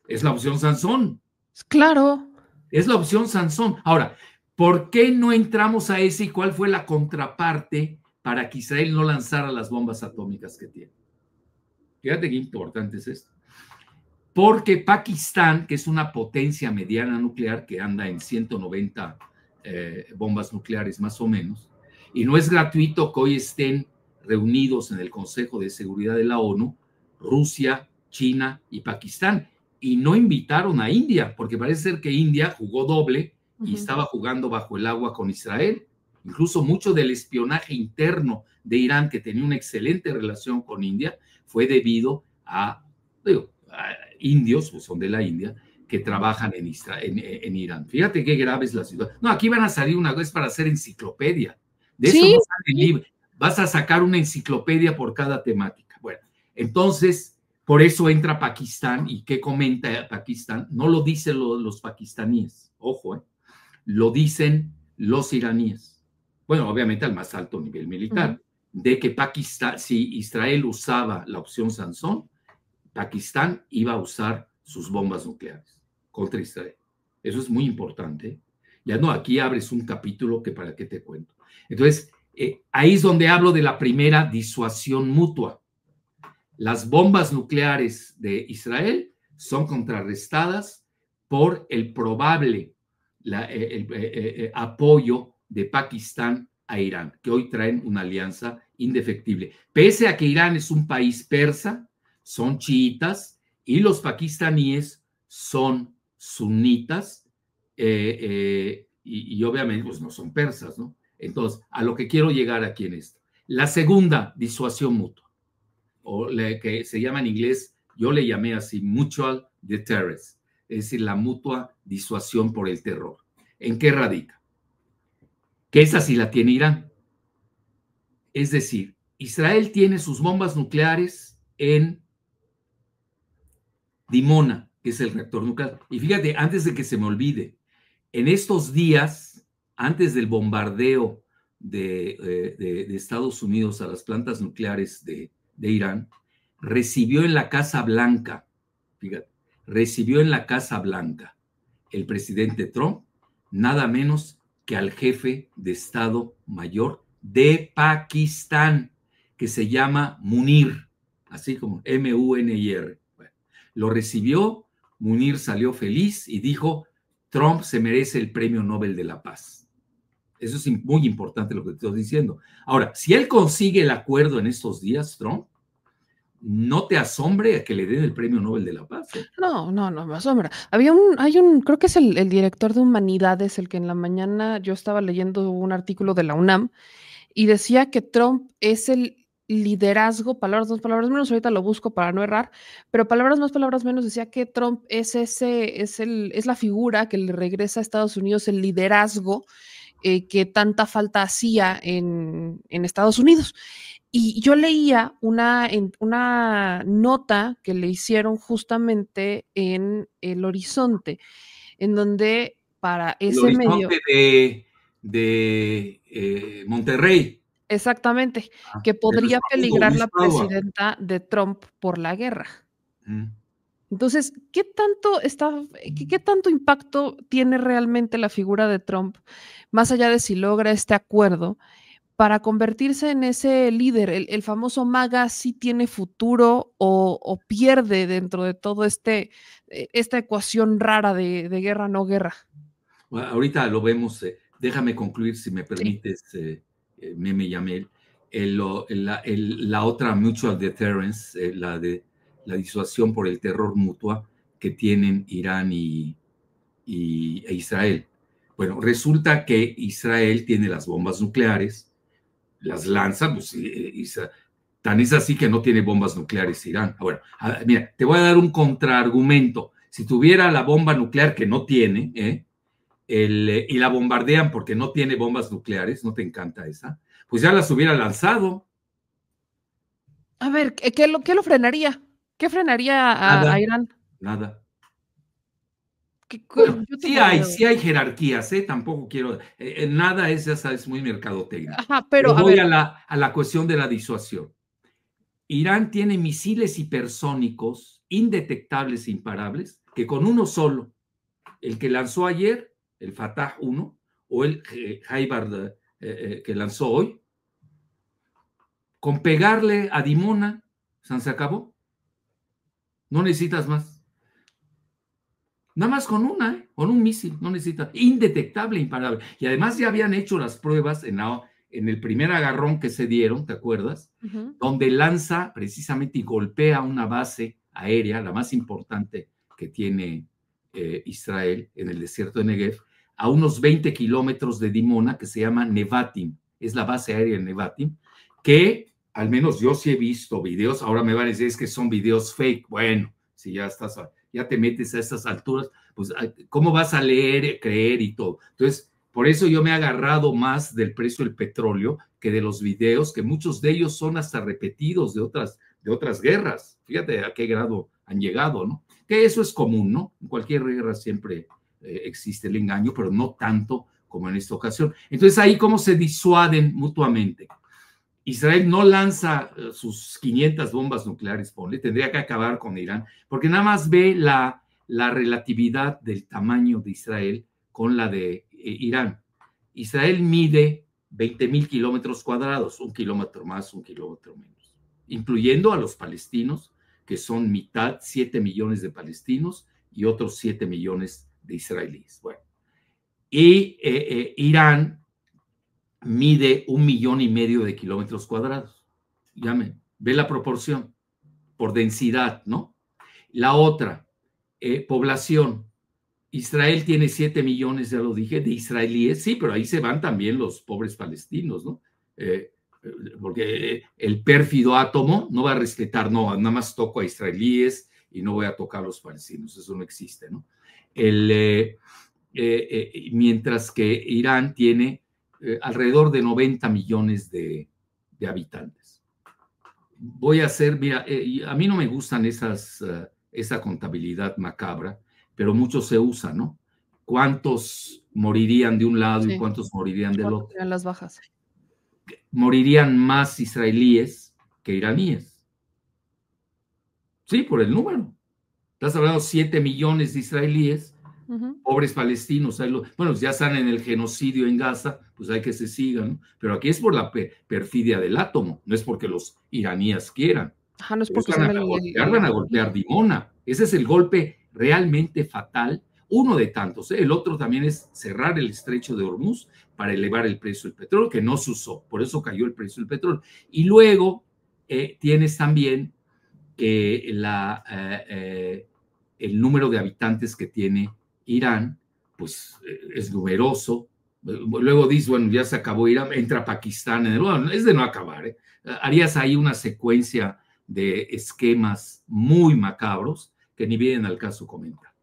Es la opción Sansón. Claro. Es la opción Sansón. Ahora, ¿por qué no entramos a ese y cuál fue la contraparte para que Israel no lanzara las bombas atómicas que tiene? Fíjate qué importante es esto. Porque Pakistán, que es una potencia mediana nuclear que anda en 190 bombas nucleares más o menos, y no es gratuito que hoy estén reunidos en el Consejo de Seguridad de la ONU, Rusia, China y Pakistán, y no invitaron a India, porque parece ser que India jugó doble y estaba jugando bajo el agua con Israel. Incluso mucho del espionaje interno de Irán, que tenía una excelente relación con India, fue debido a indios, pues son de la India, que trabajan en Irán. Fíjate qué grave es la situación. No, aquí van a salir una vez para hacer enciclopedia. De eso no sale libre. Vas a sacar una enciclopedia por cada temática. Bueno, entonces, por eso entra Pakistán. ¿Y qué comenta Pakistán? No lo dicen los pakistaníes, ojo, lo dicen los iraníes. Bueno, obviamente al más alto nivel militar, de que Pakistán, si Israel usaba la opción Sansón, Pakistán iba a usar sus bombas nucleares contra Israel. Eso es muy importante. Ya no, aquí abres un capítulo que para qué te cuento. Entonces, ahí es donde hablo de la primera disuasión mutua. Las bombas nucleares de Israel son contrarrestadas por el probable apoyo de Pakistán a Irán, que hoy traen una alianza indefectible. Pese a que Irán es un país persa, son chiitas y los pakistaníes son sunitas y obviamente pues no son persas, ¿no? Entonces, a lo que quiero llegar aquí en esto. La segunda disuasión mutua, o que se llama en inglés, yo le llamé así, mutual deterrence, es decir, la mutua disuasión por el terror. ¿En qué radica? Que esa sí la tiene Irán. Es decir, Israel tiene sus bombas nucleares en Dimona, que es el reactor nuclear. Y fíjate, antes de que se me olvide, en estos días, antes del bombardeo de Estados Unidos a las plantas nucleares de Irán, recibió en la Casa Blanca, fíjate, recibió en la Casa Blanca el presidente Trump nada menos que al jefe de Estado Mayor de Pakistán, que se llama Munir, así como M-U-N-I-R. Bueno, lo recibió, Munir salió feliz y dijo, Trump se merece el Premio Nobel de la Paz. Eso es muy importante lo que te estoy diciendo. Ahora, si él consigue el acuerdo en estos días, Trump, no te asombre a que le den el Premio Nobel de la Paz. No me asombra. Creo que es el director de Humanidades, el que en la mañana yo estaba leyendo un artículo de la UNAM y decía que Trump es el liderazgo, palabras más, palabras menos, ahorita lo busco para no errar, pero palabras más, palabras menos, decía que Trump es la figura que le regresa a Estados Unidos el liderazgo que tanta falta hacía en Estados Unidos. Y yo leía una nota que le hicieron justamente en El Horizonte, en donde para ese medio... de Monterrey. Exactamente, que podría peligrar la presidenta de Trump por la guerra. Entonces, ¿qué tanto impacto tiene realmente la figura de Trump, más allá de si logra este acuerdo, para convertirse en ese líder, el famoso MAGA, sí tiene futuro o pierde dentro de todo esta ecuación rara de guerra no guerra? Bueno, ahorita lo vemos, déjame concluir si me Sí. permites, Meme Yamel. La otra mutual deterrence, la disuasión por el terror mutua que tienen Irán e Israel. Bueno, resulta que Israel tiene las bombas nucleares, las lanza, pues tan es así que no tiene bombas nucleares Irán. Bueno, mira, te voy a dar un contraargumento. Si tuviera la bomba nuclear que no tiene, y la bombardean porque no tiene bombas nucleares, ¿no te encanta esa? Pues ya las hubiera lanzado. A ver, ¿qué lo frenaría? ¿Qué frenaría a Nada, Irán? nada. Bueno, Yo tengo miedo. sí hay jerarquías, ¿eh? Tampoco quiero, nada es, ya sabes, muy mercadotecnia. Ajá, pero Pero a voy ver, a la cuestión de la disuasión. Irán tiene misiles hipersónicos indetectables e imparables que con uno solo, el que lanzó ayer, el Fatah 1, o el Haibard que lanzó hoy, con pegarle a Dimona, se acabó. No necesitas más. Nada más con con un misil, no necesitas. Indetectable, imparable. Y además ya habían hecho las pruebas en el primer agarrón que se dieron, ¿te acuerdas? Donde lanza precisamente y golpea una base aérea, la más importante que tiene Israel en el desierto de Negev, a unos 20 kilómetros de Dimona, que se llama Nevatim. Es la base aérea de Nevatim, que al menos yo sí he visto videos. Ahora me van a decir es que son videos fake. Bueno, si ya te metes a estas alturas, pues ¿cómo vas a leer, creer y todo? Entonces, por eso yo me he agarrado más del precio del petróleo que de los videos, que muchos de ellos son hasta repetidos de otras guerras. Fíjate a qué grado han llegado, ¿no? Que eso es común, ¿no? En cualquier guerra siempre existe el engaño, pero no tanto como en esta ocasión. Entonces, ahí cómo se disuaden mutuamente. Israel no lanza sus 500 bombas nucleares, ponle, tendría que acabar con Irán, porque nada más ve la relatividad del tamaño de Israel con la de Irán. Israel mide 20,000 kilómetros cuadrados, 1 kilómetro más, 1 kilómetro menos, incluyendo a los palestinos, que son mitad, 7 millones de palestinos y otros 7 millones de israelíes. Bueno, y Irán mide 1,5 millones de kilómetros cuadrados. Ve la proporción por densidad, ¿no? La otra, población. Israel tiene 7 millones, ya lo dije, de israelíes, sí, pero ahí se van también los pobres palestinos, ¿no? Porque el pérfido átomo no va a respetar, no, nada más toco a israelíes y no voy a tocar a los palestinos, eso no existe, ¿no? Mientras que Irán tiene alrededor de 90 millones de habitantes. Voy a hacer, mira, a mí no me gustan esa contabilidad macabra, pero mucho se usa, ¿no? ¿Cuántos morirían de un lado y sí, cuántos morirían del ¿cuánto otro? serían las bajas? Morirían más israelíes que iraníes. Sí, por el número. Estás hablando de 7 millones de israelíes, pobres palestinos, bueno, ya están en el genocidio en Gaza, pues hay que se sigan, ¿no? Pero aquí es por la perfidia del átomo, no es porque los iraníes quieran. Ajá, no es Ellos porque sean van a golpear Dimona. Ese es el golpe realmente fatal, uno de tantos, ¿eh? El otro también es cerrar el estrecho de Hormuz para elevar el precio del petróleo, que no se usó, por eso cayó el precio del petróleo. Y luego tienes también que el número de habitantes que tiene Irán, pues es numeroso. Luego dices, bueno, ya se acabó Irán, entra Pakistán en bueno, es de no acabar, ¿eh? Harías ahí una secuencia de esquemas muy macabros que ni vienen al caso comentar.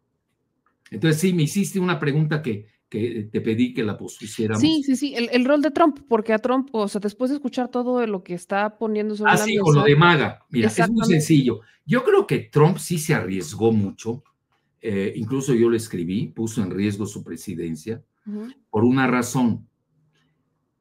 Entonces, sí, me hiciste una pregunta que te pedí que la Sí, pospusiéramos. sí, sí, el rol de Trump, porque a Trump, o sea, después de escuchar todo de lo que está poniendo sobre la Sí, con lo mesa, de MAGA. Mira, es muy exactamente. sencillo. Yo creo que Trump sí se arriesgó mucho. Incluso yo lo escribí, puso en riesgo su presidencia por una razón,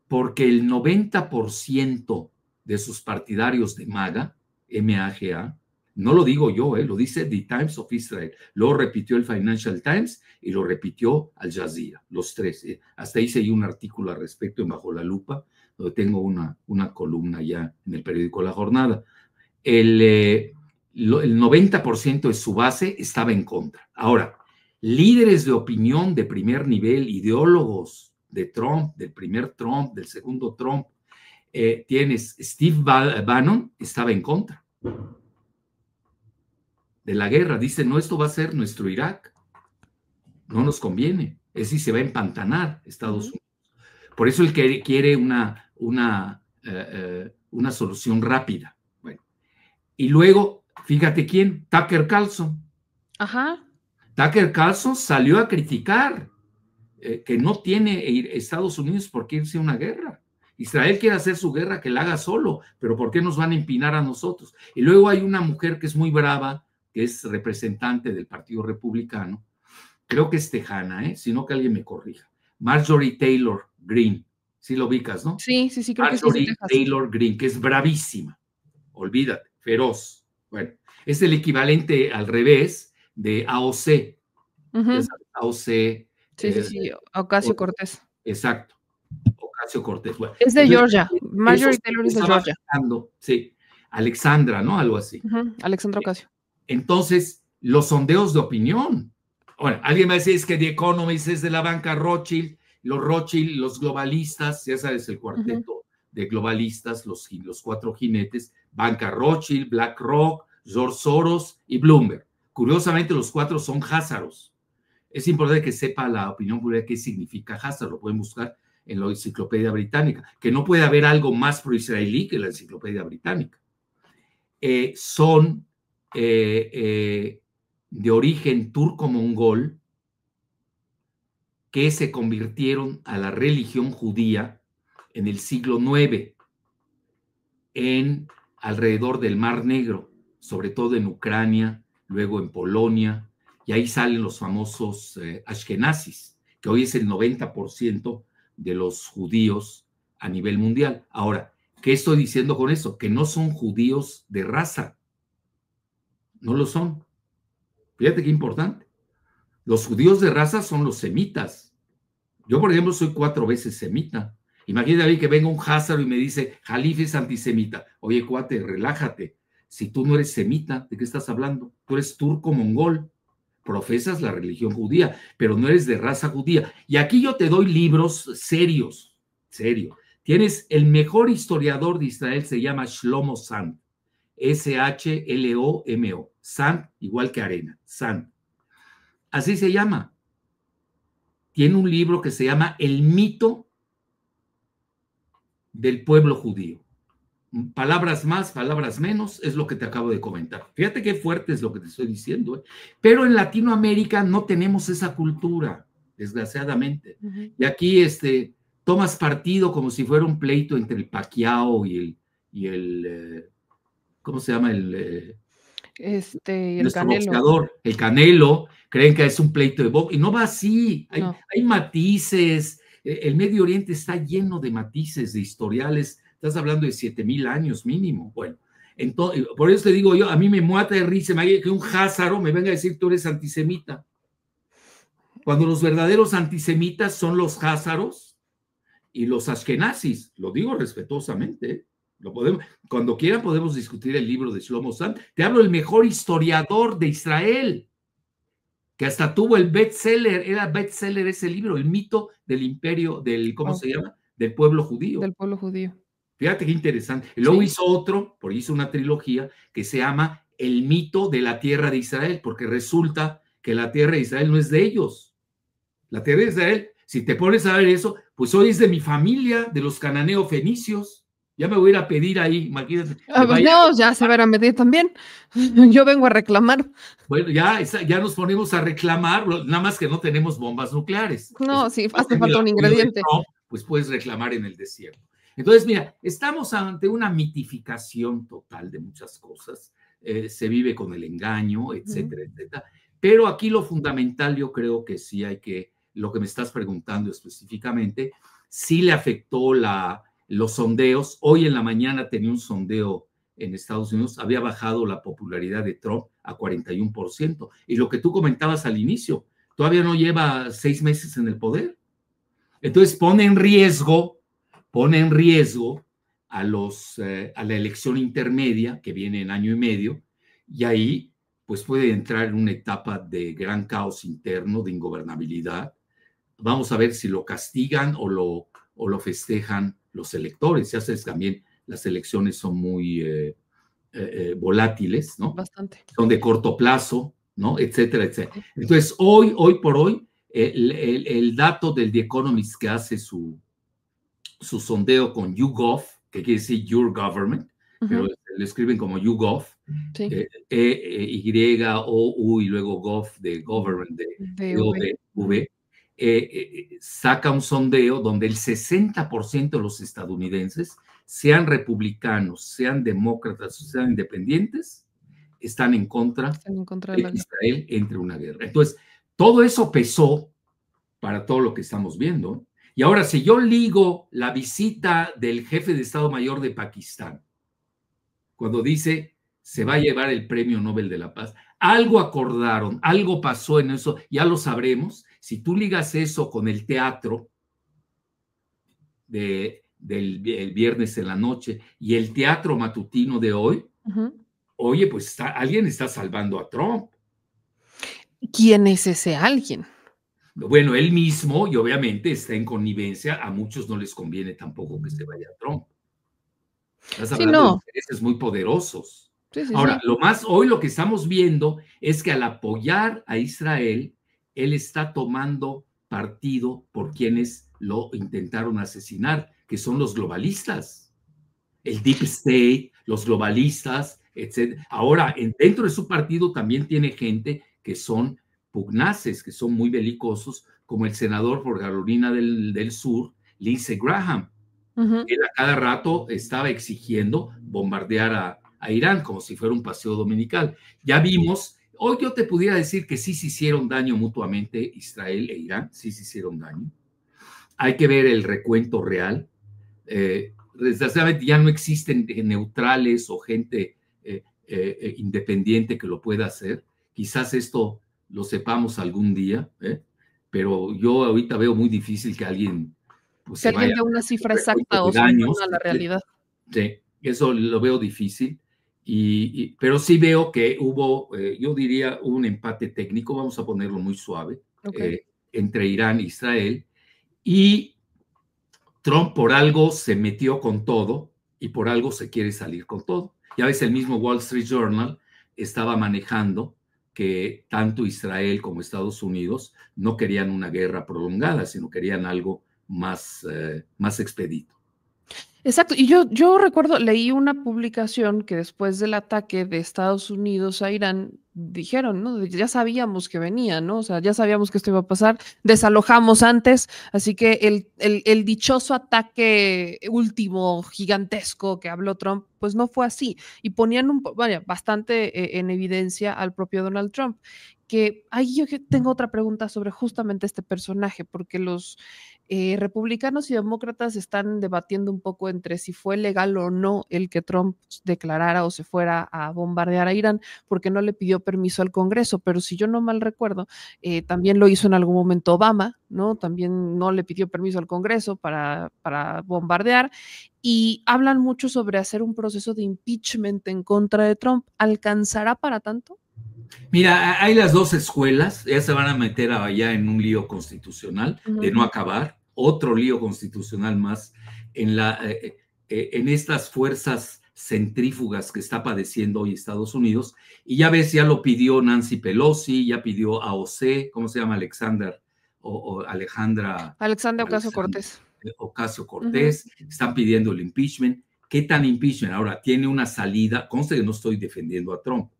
porque el 90% de sus partidarios de MAGA, M-A-G-A, no lo digo yo, lo dice The Times of Israel, lo repitió el Financial Times y lo repitió Al Jazeera, los tres. Hasta hice ahí un artículo al respecto en Bajo la Lupa, donde tengo una columna ya en el periódico La Jornada. El 90% de su base estaba en contra. Ahora, líderes de opinión de primer nivel, ideólogos de Trump, del primer Trump, del segundo Trump, tienes Steve Bannon, estaba en contra de la guerra. Dice, no, esto va a ser nuestro Irak. No nos conviene. Es decir, se va a empantanar Estados Unidos. Por eso él quiere una solución rápida. Bueno, y luego, fíjate quién, Tucker Carlson. Ajá. Tucker Carlson salió a criticar que no tiene Estados Unidos por qué irse a una guerra. Israel quiere hacer su guerra, que la haga solo, pero ¿por qué nos van a empinar a nosotros? Y luego hay una mujer que es muy brava, que es representante del Partido Republicano, creo que es tejana, sino que alguien me corrija. Marjorie Taylor Greene, ¿sí lo ubicas, no? Sí, creo que sí. Marjorie Taylor Greene, que es bravísima, olvídate, feroz. Bueno, es el equivalente al revés de AOC. AOC. Sí, Ocasio Cortés. Exacto, Ocasio Cortés. Bueno, es de Georgia, Marjorie Taylor es de Georgia. Sí, Alexandra, ¿no? Algo así. Alexandra Ocasio. Entonces, los sondeos de opinión. Bueno, alguien me dice, es que The Economist es de la banca Rothschild, los globalistas, ya sabes, el cuarteto de globalistas, los cuatro jinetes, banca Rothschild, BlackRock, George Soros y Bloomberg. Curiosamente, los cuatro son házaros. Es importante que sepa la opinión pública qué significa házaro, lo pueden buscar en la Enciclopedia Británica, que no puede haber algo más pro-israelí que la Enciclopedia Británica. Son de origen turco-mongol que se convirtieron a la religión judía en el siglo IX, alrededor del Mar Negro, sobre todo en Ucrania, luego en Polonia, y ahí salen los famosos ashkenazis, que hoy es el 90% de los judíos a nivel mundial. Ahora, ¿qué estoy diciendo con eso? Que no son judíos de raza. No lo son. Fíjate qué importante. Los judíos de raza son los semitas. Yo, por ejemplo, soy 4 veces semita. Imagínate que venga un házaro y me dice, Jalif es antisemita. Oye, cuate, relájate. Si tú no eres semita, ¿de qué estás hablando? Tú eres turco-mongol. Profesas la religión judía, pero no eres de raza judía. Y aquí yo te doy libros serios, serio. Tienes el mejor historiador de Israel, se llama Shlomo Sand. S-H-L-O-M-O. Sand, igual que arena. Sand. Así se llama. Tiene un libro que se llama El mito del pueblo judío. Palabras más, palabras menos, es lo que te acabo de comentar. Fíjate qué fuerte es lo que te estoy diciendo. Pero en Latinoamérica no tenemos esa cultura, desgraciadamente. Y aquí tomas partido como si fuera un pleito entre el Pacquiao y el ¿cómo se llama? El nuestro Canelo. Boxeador, el Canelo. Creen que es un pleito de box, y no va así. Hay matices. El Medio Oriente está lleno de matices, de historiales. Estás hablando de 7,000 años mínimo. Bueno, entonces, por eso te digo yo, a mí me muata de risa que un házaro me venga a decir tú eres antisemita. Cuando los verdaderos antisemitas son los házaros y los ashkenazis. Lo digo respetuosamente. Cuando quieran podemos discutir el libro de Shlomo Sand. Te hablo del mejor historiador de Israel, que hasta tuvo el bestseller, era bestseller ese libro, El mito del imperio, ¿cómo se llama? Del pueblo judío. Del pueblo judío. Fíjate qué interesante. Y luego hizo otro, porque hizo una trilogía que se llama El mito de la tierra de Israel, porque resulta que la tierra de Israel no es de ellos. La tierra de Israel, si te pones a ver eso, pues hoy es de mi familia, de los cananeos fenicios. Ya me voy a ir a pedir ahí, imagínate. No, ya se van a meter también. Yo vengo a reclamar. Bueno, ya nos ponemos a reclamar, nada más que no tenemos bombas nucleares. No, sí, hace falta un ingrediente. Pues puedes reclamar en el desierto. Entonces, mira, estamos ante una mitificación total de muchas cosas. Se vive con el engaño, etcétera, etcétera. Pero aquí lo fundamental, yo creo que sí lo que me estás preguntando específicamente, sí le afectó los sondeos. Hoy en la mañana tenía un sondeo en Estados Unidos, había bajado la popularidad de Trump a 41%. Y lo que tú comentabas al inicio, todavía no lleva 6 meses en el poder. Entonces pone en riesgo pone en riesgo a la elección intermedia que viene en año y medio, y ahí pues puede entrar en una etapa de gran caos interno, de ingobernabilidad. Vamos a ver si lo castigan o lo festejan los electores. Ya sabes, también las elecciones son muy volátiles, ¿no? Bastante. Son de corto plazo, ¿no? Etcétera, etcétera. Entonces, hoy por hoy, el dato del The Economist que hace su sondeo con YouGov, que quiere decir Your Government, pero lo escriben como YouGov, sí. Y-O-U y luego Gov de Government, de O-V, saca un sondeo donde el 60% de los estadounidenses, sean republicanos, sean demócratas o sean independientes, están en contra de de que Israel entre una guerra. Entonces, todo eso pesó para todo lo que estamos viendo. Y ahora, si yo ligo la visita del jefe de Estado Mayor de Pakistán, cuando dice se va a llevar el Premio Nobel de la Paz, algo acordaron, algo pasó en eso, ya lo sabremos. Si tú ligas eso con el teatro del viernes en la noche y el teatro matutino de hoy, oye, pues alguien está salvando a Trump. ¿Quién es ese alguien? Bueno, él mismo, y obviamente está en connivencia, a muchos no les conviene tampoco que se vaya Trump. Estás hablando de intereses muy poderosos. Ahora, hoy lo que estamos viendo es que al apoyar a Israel, él está tomando partido por quienes lo intentaron asesinar, que son los globalistas, el Deep State, los globalistas, etc. Ahora, dentro de su partido también tiene gente que son pugnaces, que son muy belicosos, como el senador por Carolina del Sur, Lindsey Graham. Él a cada rato estaba exigiendo bombardear a Irán como si fuera un paseo dominical. Ya vimos, hoy yo te pudiera decir que sí se hicieron daño mutuamente Israel e Irán, sí se hicieron daño. Hay que ver el recuento real. Desgraciadamente ya no existen neutrales o gente independiente que lo pueda hacer. Quizás esto lo sepamos algún día, pero yo ahorita veo muy difícil que alguien pues, que alguien dé una cifra exacta o daños, a la realidad. Sí, eso lo veo difícil, pero sí veo que hubo, yo diría, un empate técnico, vamos a ponerlo muy suave, entre Irán e Israel, y Trump por algo se metió con todo y por algo se quiere salir con todo. Ya ves, el mismo Wall Street Journal estaba manejando que tanto Israel como Estados Unidos no querían una guerra prolongada, sino querían algo más expedito. Exacto, y yo recuerdo, leí una publicación que después del ataque de Estados Unidos a Irán, dijeron, ¿no? Ya sabíamos que venía, ¿no? O sea, ya sabíamos que esto iba a pasar, desalojamos antes, así que el dichoso ataque último, gigantesco que habló Trump, pues no fue así, y ponían bastante en evidencia al propio Donald Trump, que ahí yo tengo otra pregunta sobre justamente este personaje, porque los republicanos y demócratas están debatiendo un poco entre si fue legal o no el que Trump declarara o se fuera a bombardear a Irán, porque no le pidió permiso al Congreso, pero si yo no mal recuerdo, también lo hizo en algún momento Obama, ¿no? También no le pidió permiso al Congreso para bombardear, y hablan mucho sobre hacer un proceso de impeachment en contra de Trump. ¿Alcanzará para tanto? Mira, hay las dos escuelas, ya se van a meter allá en un lío constitucional de no acabar, otro lío constitucional más en estas fuerzas centrífugas que está padeciendo hoy Estados Unidos. Y ya ves, ya lo pidió Nancy Pelosi, ya pidió AOC, ¿cómo se llama? Alexandra Ocasio-Cortez. Ocasio-Cortez, están pidiendo el impeachment. ¿Qué tan impeachment? Ahora, tiene una salida, conste que no estoy defendiendo a Trump,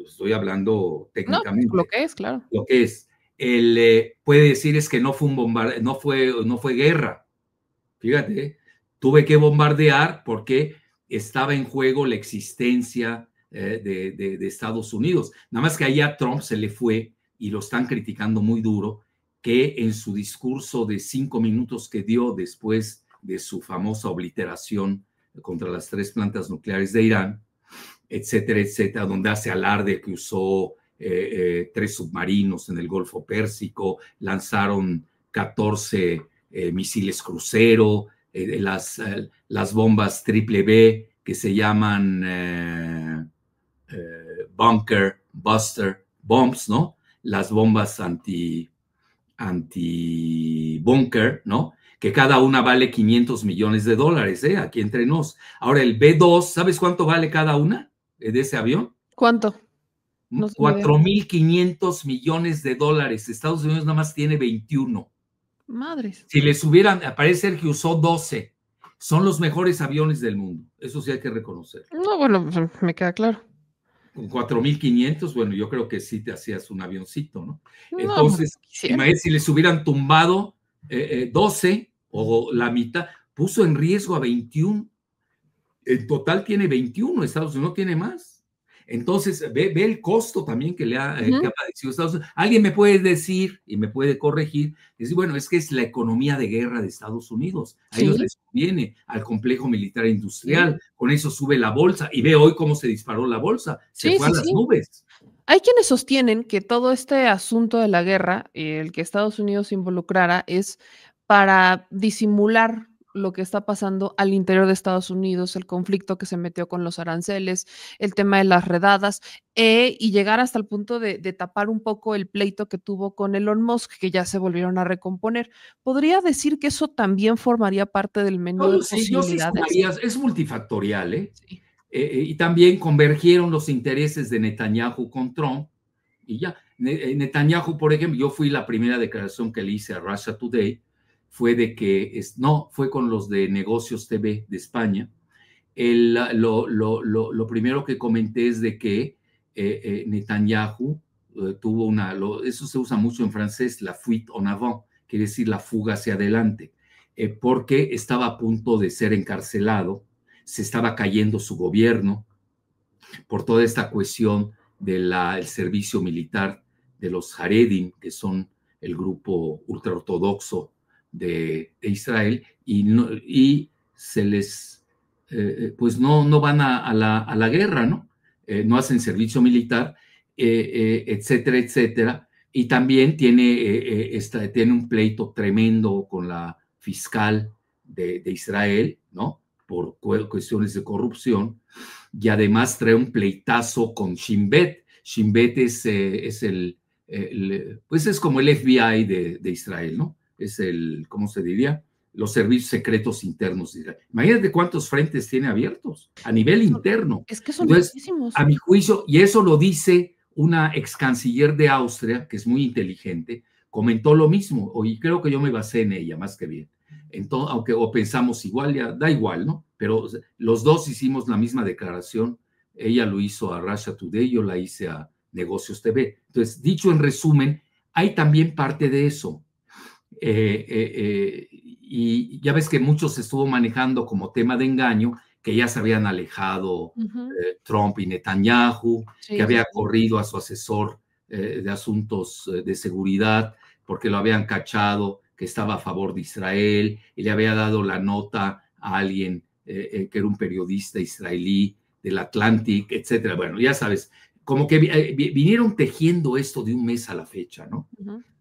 estoy hablando técnicamente. No, lo que es, claro. Lo que es. Él puede decir es que no fue un bombardeo, no fue guerra. Fíjate, tuve que bombardear porque estaba en juego la existencia de Estados Unidos. Nada más que ahí a Trump se le fue, y lo están criticando muy duro, que en su discurso de 5 minutos que dio después de su famosa obliteración contra las 3 plantas nucleares de Irán, etcétera, etcétera, donde hace alarde que usó 3 submarinos en el Golfo Pérsico, lanzaron 14 misiles crucero, las bombas triple B que se llaman bunker, buster, bombs, ¿no? Las bombas anti-bunker, ¿no? Que cada una vale $500 millones, aquí entre nos. Ahora, el B2, ¿sabes cuánto vale cada una de ese avión? ¿Cuánto? No sé. 4.500 millones de dólares. Estados Unidos nada más tiene 21. Madres. Si les hubieran, parece que usó 12. Son los mejores aviones del mundo. Eso sí hay que reconocer. No, bueno, me queda claro. Con 4.500, bueno, yo creo que sí te hacías un avioncito, ¿no? No, Entonces, imagínate si les hubieran tumbado 12 o la mitad, puso en riesgo a 21. En total tiene 21, Estados Unidos no tiene más. Entonces, ve el costo también que ha padecido Estados Unidos. Alguien me puede decir y me puede corregir, decir, bueno, es que es la economía de guerra de Estados Unidos. A ellos les conviene, al complejo militar industrial, con eso sube la bolsa. Y ve hoy cómo se disparó la bolsa, se fue a las nubes. Hay quienes sostienen que todo este asunto de la guerra, el que Estados Unidos se involucrara, es para disimular lo que está pasando al interior de Estados Unidos, el conflicto que se metió con los aranceles, el tema de las redadas, y llegar hasta el punto de tapar un poco el pleito que tuvo con Elon Musk, que ya se volvieron a recomponer. ¿Podría decir que eso también formaría parte del menú de posibilidades? Yo sí, es multifactorial, ¿eh? Sí. Y también convergieron los intereses de Netanyahu con Trump, y ya. Netanyahu, por ejemplo, yo fui la primera declaración que le hice a Russia Today, fue de que, fue con los de Negocios TV de España. Lo primero que comenté es de que Netanyahu tuvo eso se usa mucho en francés, la fuite en avant, quiere decir la fuga hacia adelante, porque estaba a punto de ser encarcelado, se estaba cayendo su gobierno por toda esta cuestión del servicio militar de los Haredim, que son el grupo ultraortodoxo de Israel, y se les, pues no van a la guerra, ¿no? No hacen servicio militar, etcétera, etcétera. Y también tiene un pleito tremendo con la fiscal de Israel, ¿no? Por cuestiones de corrupción, y además trae un pleitazo con Shin Bet. Shin Bet es pues es como el FBI de Israel, ¿no? Es ¿cómo se diría? Los servicios secretos internos de Israel. Imagínate cuántos frentes tiene abiertos a nivel interno. Es que son muchísimos. A mi juicio, y eso lo dice una ex canciller de Austria, que es muy inteligente, comentó lo mismo, y creo que yo me basé en ella más que bien. Entonces, aunque pensamos igual, ya da igual, ¿no? Pero los dos hicimos la misma declaración. Ella lo hizo a Russia Today, yo la hice a Negocios TV. Entonces, dicho en resumen, hay también parte de eso. Y ya ves que muchos se estuvo manejando como tema de engaño, que ya se habían alejado Trump y Netanyahu, que había corrido a su asesor de asuntos de seguridad porque lo habían cachado que estaba a favor de Israel y le había dado la nota a alguien que era un periodista israelí del Atlantic, etcétera. Bueno, ya sabes, como que vinieron tejiendo esto de un mes a la fecha, ¿no?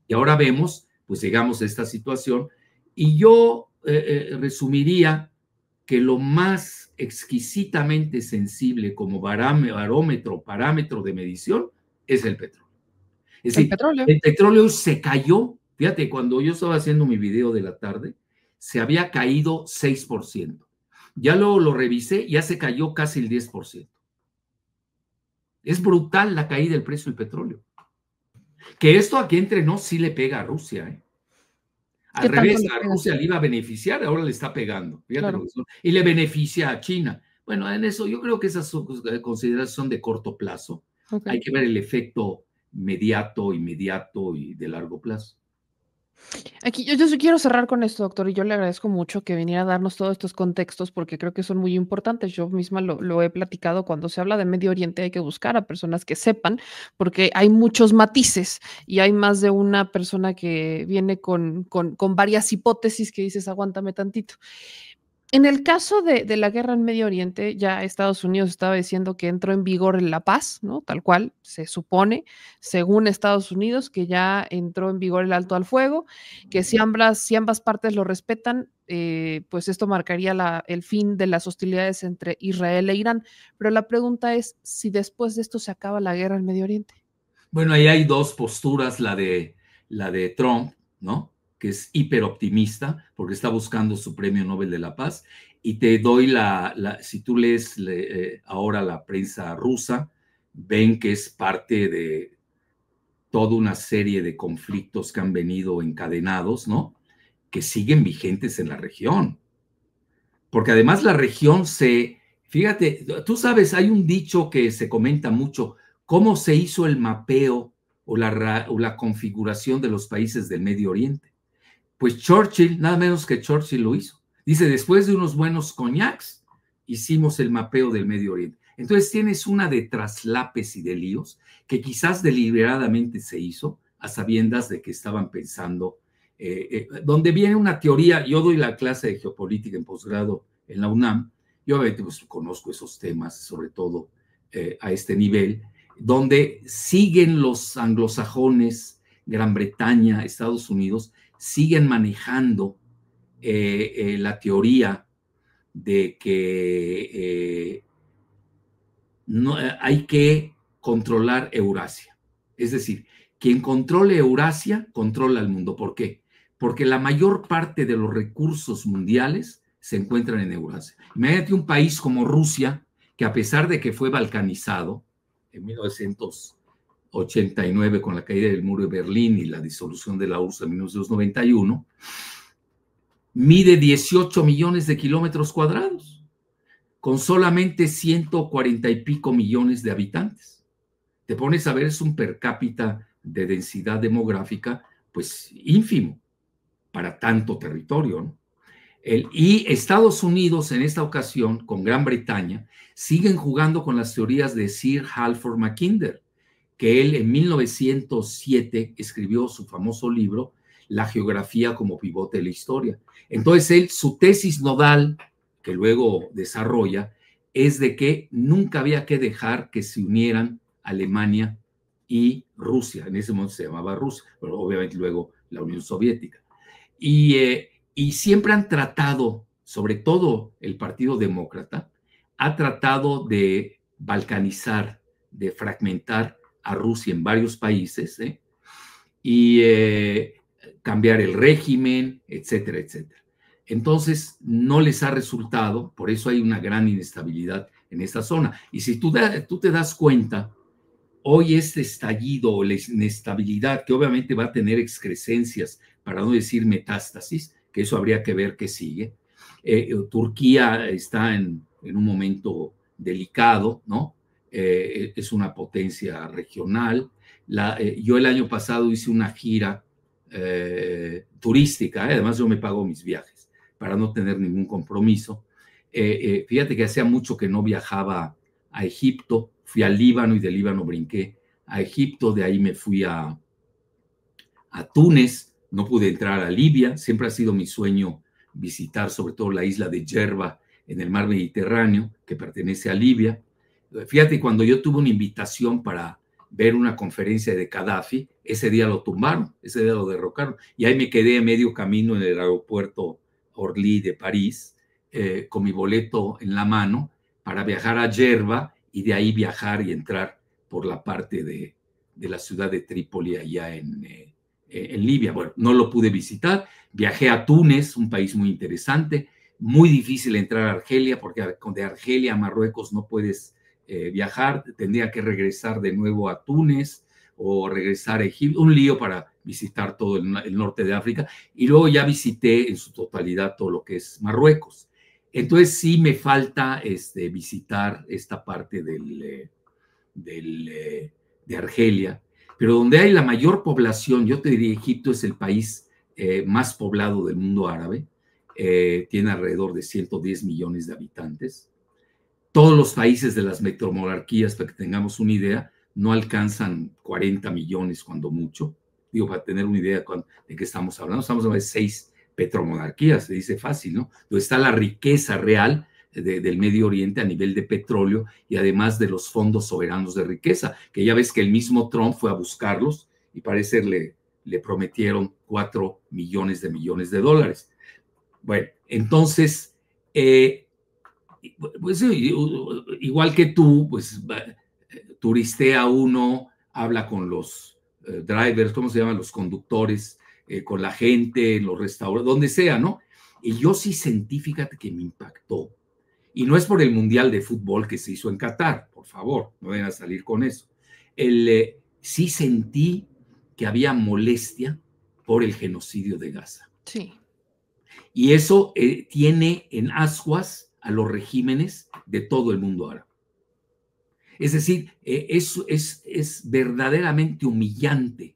Y ahora vemos, pues llegamos a esta situación, y yo resumiría que lo más exquisitamente sensible como parámetro de medición es el petróleo. Es decir, el petróleo se cayó. Fíjate, cuando yo estaba haciendo mi video de la tarde, se había caído 6%. Ya lo revisé, ya se cayó casi el 10%. Es brutal la caída del precio del petróleo. Que esto aquí entre nos sí le pega a Rusia, ¿eh? Al revés, a Rusia le iba a beneficiar, ahora le está pegando. Fíjate lo que son. Y le beneficia a China. Bueno, en eso yo creo que esas consideraciones son de corto plazo. Hay que ver el efecto inmediato y de largo plazo. Aquí yo quiero cerrar con esto, doctor, y yo le agradezco mucho que viniera a darnos todos estos contextos porque creo que son muy importantes. Yo misma lo he platicado, cuando se habla de Medio Oriente hay que buscar a personas que sepan, porque hay muchos matices y hay más de una persona que viene con varias hipótesis que dices, aguántame tantito. En el caso de la guerra en Medio Oriente, ya Estados Unidos estaba diciendo que entró en vigor la paz, ¿no? Tal cual se supone, según Estados Unidos, que ya entró en vigor el alto al fuego, que si ambas partes lo respetan, pues esto marcaría el fin de las hostilidades entre Israel e Irán. Pero la pregunta es si después de esto se acaba la guerra en Medio Oriente. Bueno, ahí hay dos posturas, la de Trump, ¿no? Que es hiperoptimista porque está buscando su premio Nobel de la Paz. Y te doy si tú lees ahora la prensa rusa, ven que es parte de toda una serie de conflictos que han venido encadenados, ¿no? Que siguen vigentes en la región. Porque además la región fíjate, tú sabes, hay un dicho que se comenta mucho, cómo se hizo el mapeo o la configuración de los países del Medio Oriente. Pues Churchill, nada menos que Churchill lo hizo. Dice, después de unos buenos coñacs, hicimos el mapeo del Medio Oriente. Entonces tienes una de traslapes y de líos que quizás deliberadamente se hizo a sabiendas de que estaban pensando, donde viene una teoría, yo doy la clase de geopolítica en posgrado en la UNAM, yo obviamente pues, conozco esos temas, sobre todo a este nivel, donde siguen los anglosajones, Gran Bretaña, Estados Unidos, siguen manejando la teoría de que no, hay que controlar Eurasia. Es decir, quien controle Eurasia controla el mundo. ¿Por qué? Porque la mayor parte de los recursos mundiales se encuentran en Eurasia. Imagínate un país como Rusia, que a pesar de que fue balcanizado en 1989 con la caída del muro de Berlín y la disolución de la URSS en 1991, mide 18 millones de kilómetros cuadrados, con solamente 140 y pico millones de habitantes. Te pones a ver, es un per cápita de densidad demográfica, pues ínfimo para tanto territorio, ¿no? Y Estados Unidos en esta ocasión, con Gran Bretaña, siguen jugando con las teorías de Sir Halford Mackinder, que él en 1907 escribió su famoso libro, La geografía como pivote de la historia. Entonces él, su tesis nodal, que luego desarrolla, es de que nunca había que dejar que se unieran Alemania y Rusia. En ese momento se llamaba Rusia, pero obviamente luego la Unión Soviética. Y siempre han tratado, sobre todo el Partido Demócrata, ha tratado de balcanizar, de fragmentar a Rusia en varios países, y cambiar el régimen, etcétera, etcétera. Entonces, no les ha resultado, por eso hay una gran inestabilidad en esta zona. Y si tú te das cuenta, hoy este estallido o la inestabilidad, que obviamente va a tener excrescencias, para no decir metástasis, que eso habría que ver qué sigue. Turquía está en un momento delicado, ¿no? Es una potencia regional. Yo el año pasado hice una gira turística, además yo me pago mis viajes para no tener ningún compromiso. Fíjate que hacía mucho que no viajaba a Egipto, fui al Líbano y del Líbano brinqué a Egipto, de ahí me fui a Túnez, no pude entrar a Libia, siempre ha sido mi sueño visitar sobre todo la isla de Yerba en el mar Mediterráneo, que pertenece a Libia. Fíjate, cuando yo tuve una invitación para ver una conferencia de Gaddafi, ese día lo tumbaron, ese día lo derrocaron, y ahí me quedé a medio camino en el aeropuerto Orly de París, con mi boleto en la mano, para viajar a Yerba y de ahí viajar y entrar por la parte de la ciudad de Trípoli allá en Libia. Bueno, no lo pude visitar, viajé a Túnez, un país muy interesante, muy difícil entrar a Argelia, porque de Argelia a Marruecos no puedes viajar, tendría que regresar de nuevo a Túnez o regresar a Egipto, un lío para visitar todo el norte de África, y luego ya visité en su totalidad todo lo que es Marruecos. Entonces sí me falta visitar esta parte de Argelia, pero donde hay la mayor población, yo te diría Egipto es el país más poblado del mundo árabe, tiene alrededor de 110 millones de habitantes. Todos los países de las metromonarquías, para que tengamos una idea, no alcanzan 40 millones cuando mucho. Digo, para tener una idea de qué estamos hablando de 6 petromonarquía, se dice fácil, ¿no? Donde está la riqueza real del Medio Oriente a nivel de petróleo y además de los fondos soberanos de riqueza, que ya ves que el mismo Trump fue a buscarlos y parece le prometieron 4 millones de dólares. Bueno, entonces, pues igual que tú, pues turistea uno, habla con los drivers, ¿cómo se llaman? Los conductores, con la gente, en los restaurantes, donde sea, ¿no? Y yo sí sentí, fíjate que me impactó. Y no es por el Mundial de Fútbol que se hizo en Qatar, por favor, no vayan a salir con eso. Sí sentí que había molestia por el genocidio de Gaza. Sí. Y eso tiene en ascuas a los regímenes de todo el mundo árabe. Es decir, es verdaderamente humillante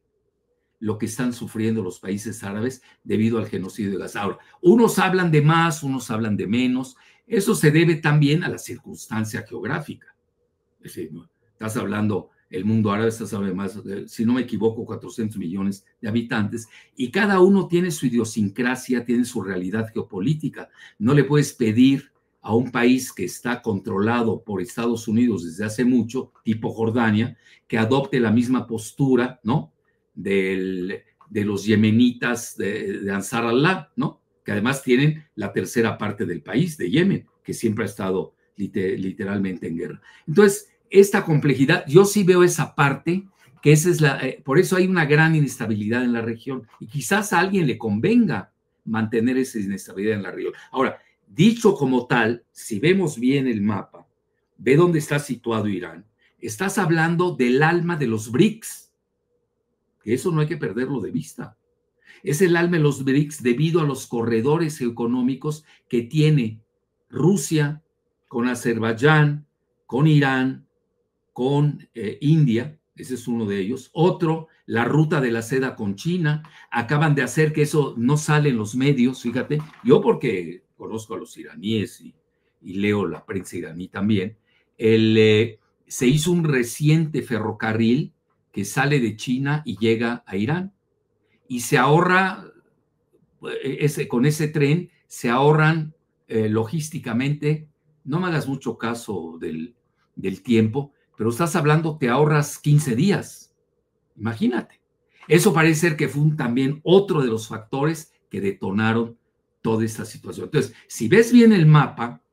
lo que están sufriendo los países árabes debido al genocidio de Gaza. Ahora, unos hablan de más, unos hablan de menos. Eso se debe también a la circunstancia geográfica. Es decir, ¿no? Estás hablando, el mundo árabe, estás hablando de más, si no me equivoco, 400 millones de habitantes, y cada uno tiene su idiosincrasia, tiene su realidad geopolítica. No le puedes pedir a un país que está controlado por Estados Unidos desde hace mucho, tipo Jordania, que adopte la misma postura, ¿no? De los yemenitas de Ansar Allah, ¿no? Que además tienen la tercera parte del país, de Yemen, que siempre ha estado literalmente en guerra. Entonces, esta complejidad, yo sí veo esa parte, que esa es por eso hay una gran inestabilidad en la región, y quizás a alguien le convenga mantener esa inestabilidad en la región. Ahora, dicho como tal, si vemos bien el mapa, ve dónde está situado Irán, estás hablando del alma de los BRICS, que eso no hay que perderlo de vista. Es el alma de los BRICS debido a los corredores económicos que tiene Rusia con Azerbaiyán, con Irán, con India, ese es uno de ellos. Otro, la ruta de la seda con China. Acaban de hacer que eso no sale en los medios, fíjate. Yo porque conozco a los iraníes y leo la prensa iraní también. Se hizo un reciente ferrocarril que sale de China y llega a Irán. Y se ahorra, con ese tren, se ahorran logísticamente, no me hagas mucho caso del tiempo, pero estás hablando, te ahorras 15 días. Imagínate. Eso parece ser que fue también otro de los factores que detonaron toda esta situación. Entonces, si ves bien el mapa,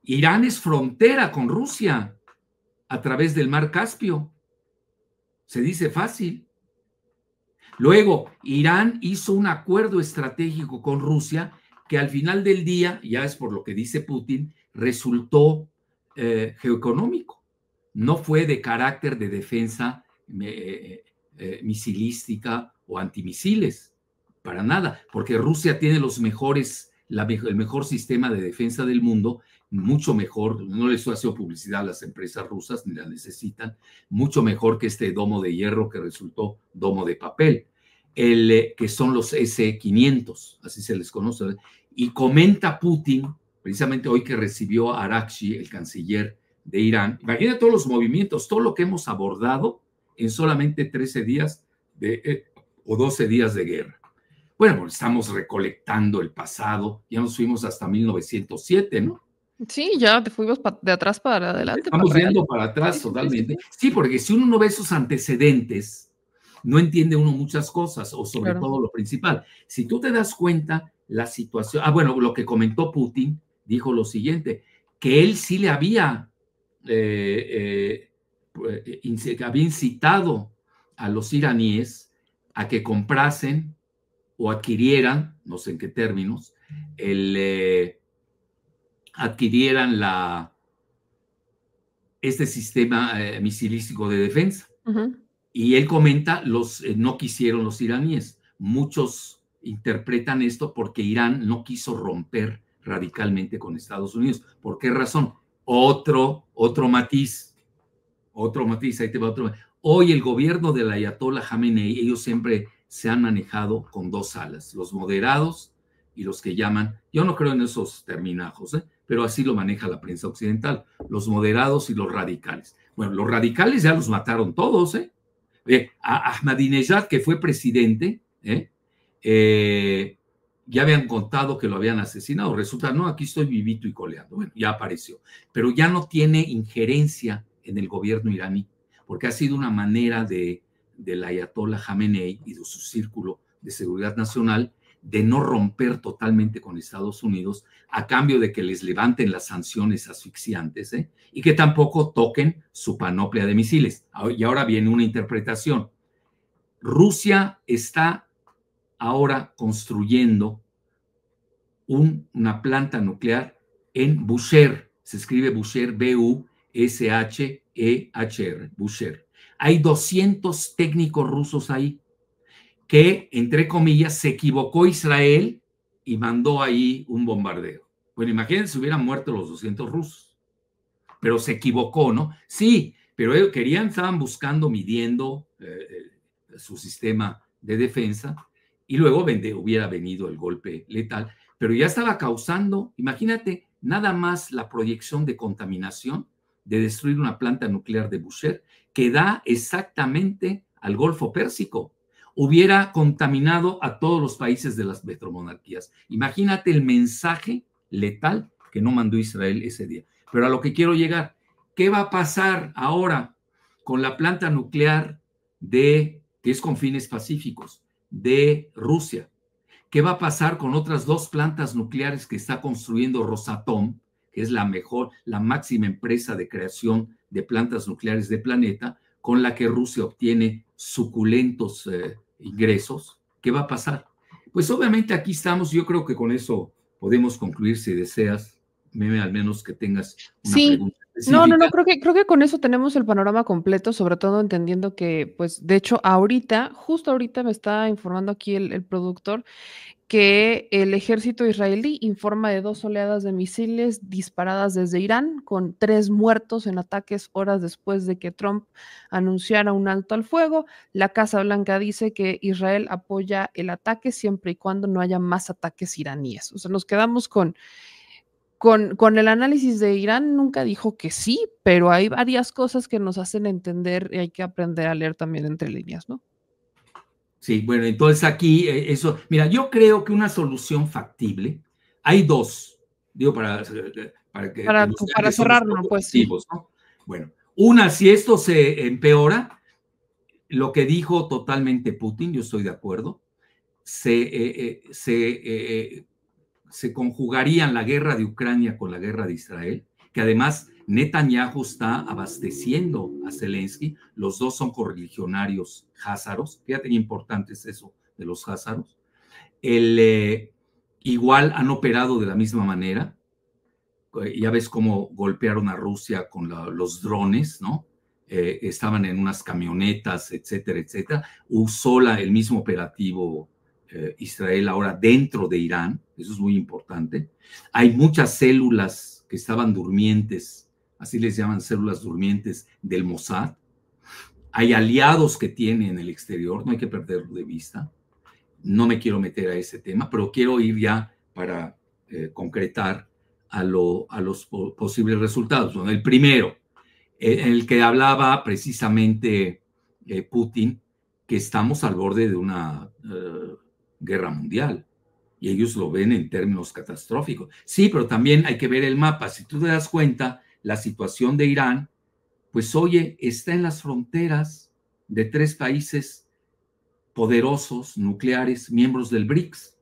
Irán es frontera con Rusia a través del mar Caspio. Se dice fácil. Luego, Irán hizo un acuerdo estratégico con Rusia que al final del día, ya es por lo que dice Putin, resultó geoeconómico. No fue de carácter de defensa misilística o antimisiles, para nada, porque Rusia tiene el mejor sistema de defensa del mundo, mucho mejor, no les hace publicidad a las empresas rusas, ni la necesitan, mucho mejor que este domo de hierro que resultó domo de papel, que son los S-500, así se les conoce. Y comenta Putin, precisamente hoy que recibió a Araghchi, el canciller de Irán, imagina todos los movimientos, todo lo que hemos abordado en solamente 13 días o 12 días de guerra. Bueno, pues estamos recolectando el pasado, ya nos fuimos hasta 1907, ¿no? Sí, ya te fuimos de atrás para adelante. Estamos yendo para atrás totalmente. Sí, porque si uno no ve esos antecedentes, no entiende uno muchas cosas, o sobre todo lo principal. Si tú te das cuenta, la situación... bueno, lo que comentó Putin, dijo lo siguiente, que él sí le había incitado a los iraníes a que comprasen o adquirieran, no sé en qué términos, adquirieran este sistema misilístico de defensa. Uh-huh. Y él comenta, no quisieron los iraníes. Muchos interpretan esto porque Irán no quiso romper radicalmente con Estados Unidos. ¿Por qué razón? Otro matiz, ahí te va otro. Hoy el gobierno del Ayatollah Jamenei, ellos siempre se han manejado con dos alas, los moderados y los que llaman, yo no creo en esos terminajos, pero así lo maneja la prensa occidental, los moderados y los radicales. Bueno, los radicales ya los mataron todos, a Ahmadinejad, que fue presidente, ya habían contado que lo habían asesinado. Resulta, no, aquí estoy vivito y coleando. Bueno, ya apareció. Pero ya no tiene injerencia en el gobierno iraní, porque ha sido una manera del ayatollah Jamenei y de su círculo de seguridad nacional de no romper totalmente con Estados Unidos a cambio de que les levanten las sanciones asfixiantes, y que tampoco toquen su panoplia de misiles. Y ahora viene una interpretación. Rusia está ahora construyendo una planta nuclear en Bushehr. Se escribe Bushehr, B-U-S-H-E-H-R, Bushehr. Hay 200 técnicos rusos ahí que, entre comillas, se equivocó Israel y mandó ahí un bombardeo. Bueno, imagínense si hubieran muerto los 200 rusos, pero se equivocó, ¿no? Sí, pero ellos estaban buscando, midiendo su sistema de defensa, y luego hubiera venido el golpe letal, pero ya estaba causando, imagínate, nada más la proyección de contaminación de destruir una planta nuclear de Bushehr, que da exactamente al Golfo Pérsico. Hubiera contaminado a todos los países de las metromonarquías. Imagínate el mensaje letal que no mandó Israel ese día. Pero a lo que quiero llegar, ¿qué va a pasar ahora con la planta nuclear que es con fines pacíficos, de Rusia? ¿Qué va a pasar con otras 2 plantas nucleares que está construyendo Rosatom, que es la máxima empresa de creación de plantas nucleares del planeta, con la que Rusia obtiene suculentos ingresos? ¿Qué va a pasar? Pues obviamente aquí estamos, yo creo que con eso podemos concluir, si deseas, Meme, al menos que tengas una pregunta específica. No, creo que con eso tenemos el panorama completo, sobre todo entendiendo que, pues, de hecho, justo ahorita me está informando aquí el productor, que el ejército israelí informa de 2 oleadas de misiles disparadas desde Irán, con 3 muertos en ataques horas después de que Trump anunciara un alto al fuego. La Casa Blanca dice que Israel apoya el ataque siempre y cuando no haya más ataques iraníes. O sea, nos quedamos con el análisis de Irán. Nunca dijo que sí, pero hay varias cosas que nos hacen entender y hay que aprender a leer también entre líneas, ¿no? Sí, bueno, entonces aquí eso, mira, yo creo que una solución factible, hay 2, digo, para Para que somos cerrarlo, pues sí. positivos, ¿no? Bueno, una, si esto se empeora, lo que dijo totalmente Putin, yo estoy de acuerdo, se conjugarían la guerra de Ucrania con la guerra de Israel, que además Netanyahu está abasteciendo a Zelensky. Los dos son correligionarios házaros. Fíjate qué importante es eso de los házaros. Igual han operado de la misma manera. Ya ves cómo golpearon a Rusia con los drones, ¿no? Estaban en unas camionetas, etcétera, etcétera. Usó el mismo operativo Israel ahora dentro de Irán. Eso es muy importante. Hay muchas células que estaban durmientes, así les llaman, células durmientes del Mossad. Hay aliados que tiene en el exterior, no hay que perderlo de vista. No me quiero meter a ese tema, pero quiero ir ya para concretar a los posibles resultados. Bueno, el primero, en el que hablaba precisamente Putin, que estamos al borde de una guerra mundial, y ellos lo ven en términos catastróficos. Sí, pero también hay que ver el mapa. Si tú te das cuenta, la situación de Irán, pues oye, está en las fronteras de 3 países poderosos, nucleares, miembros del BRICS.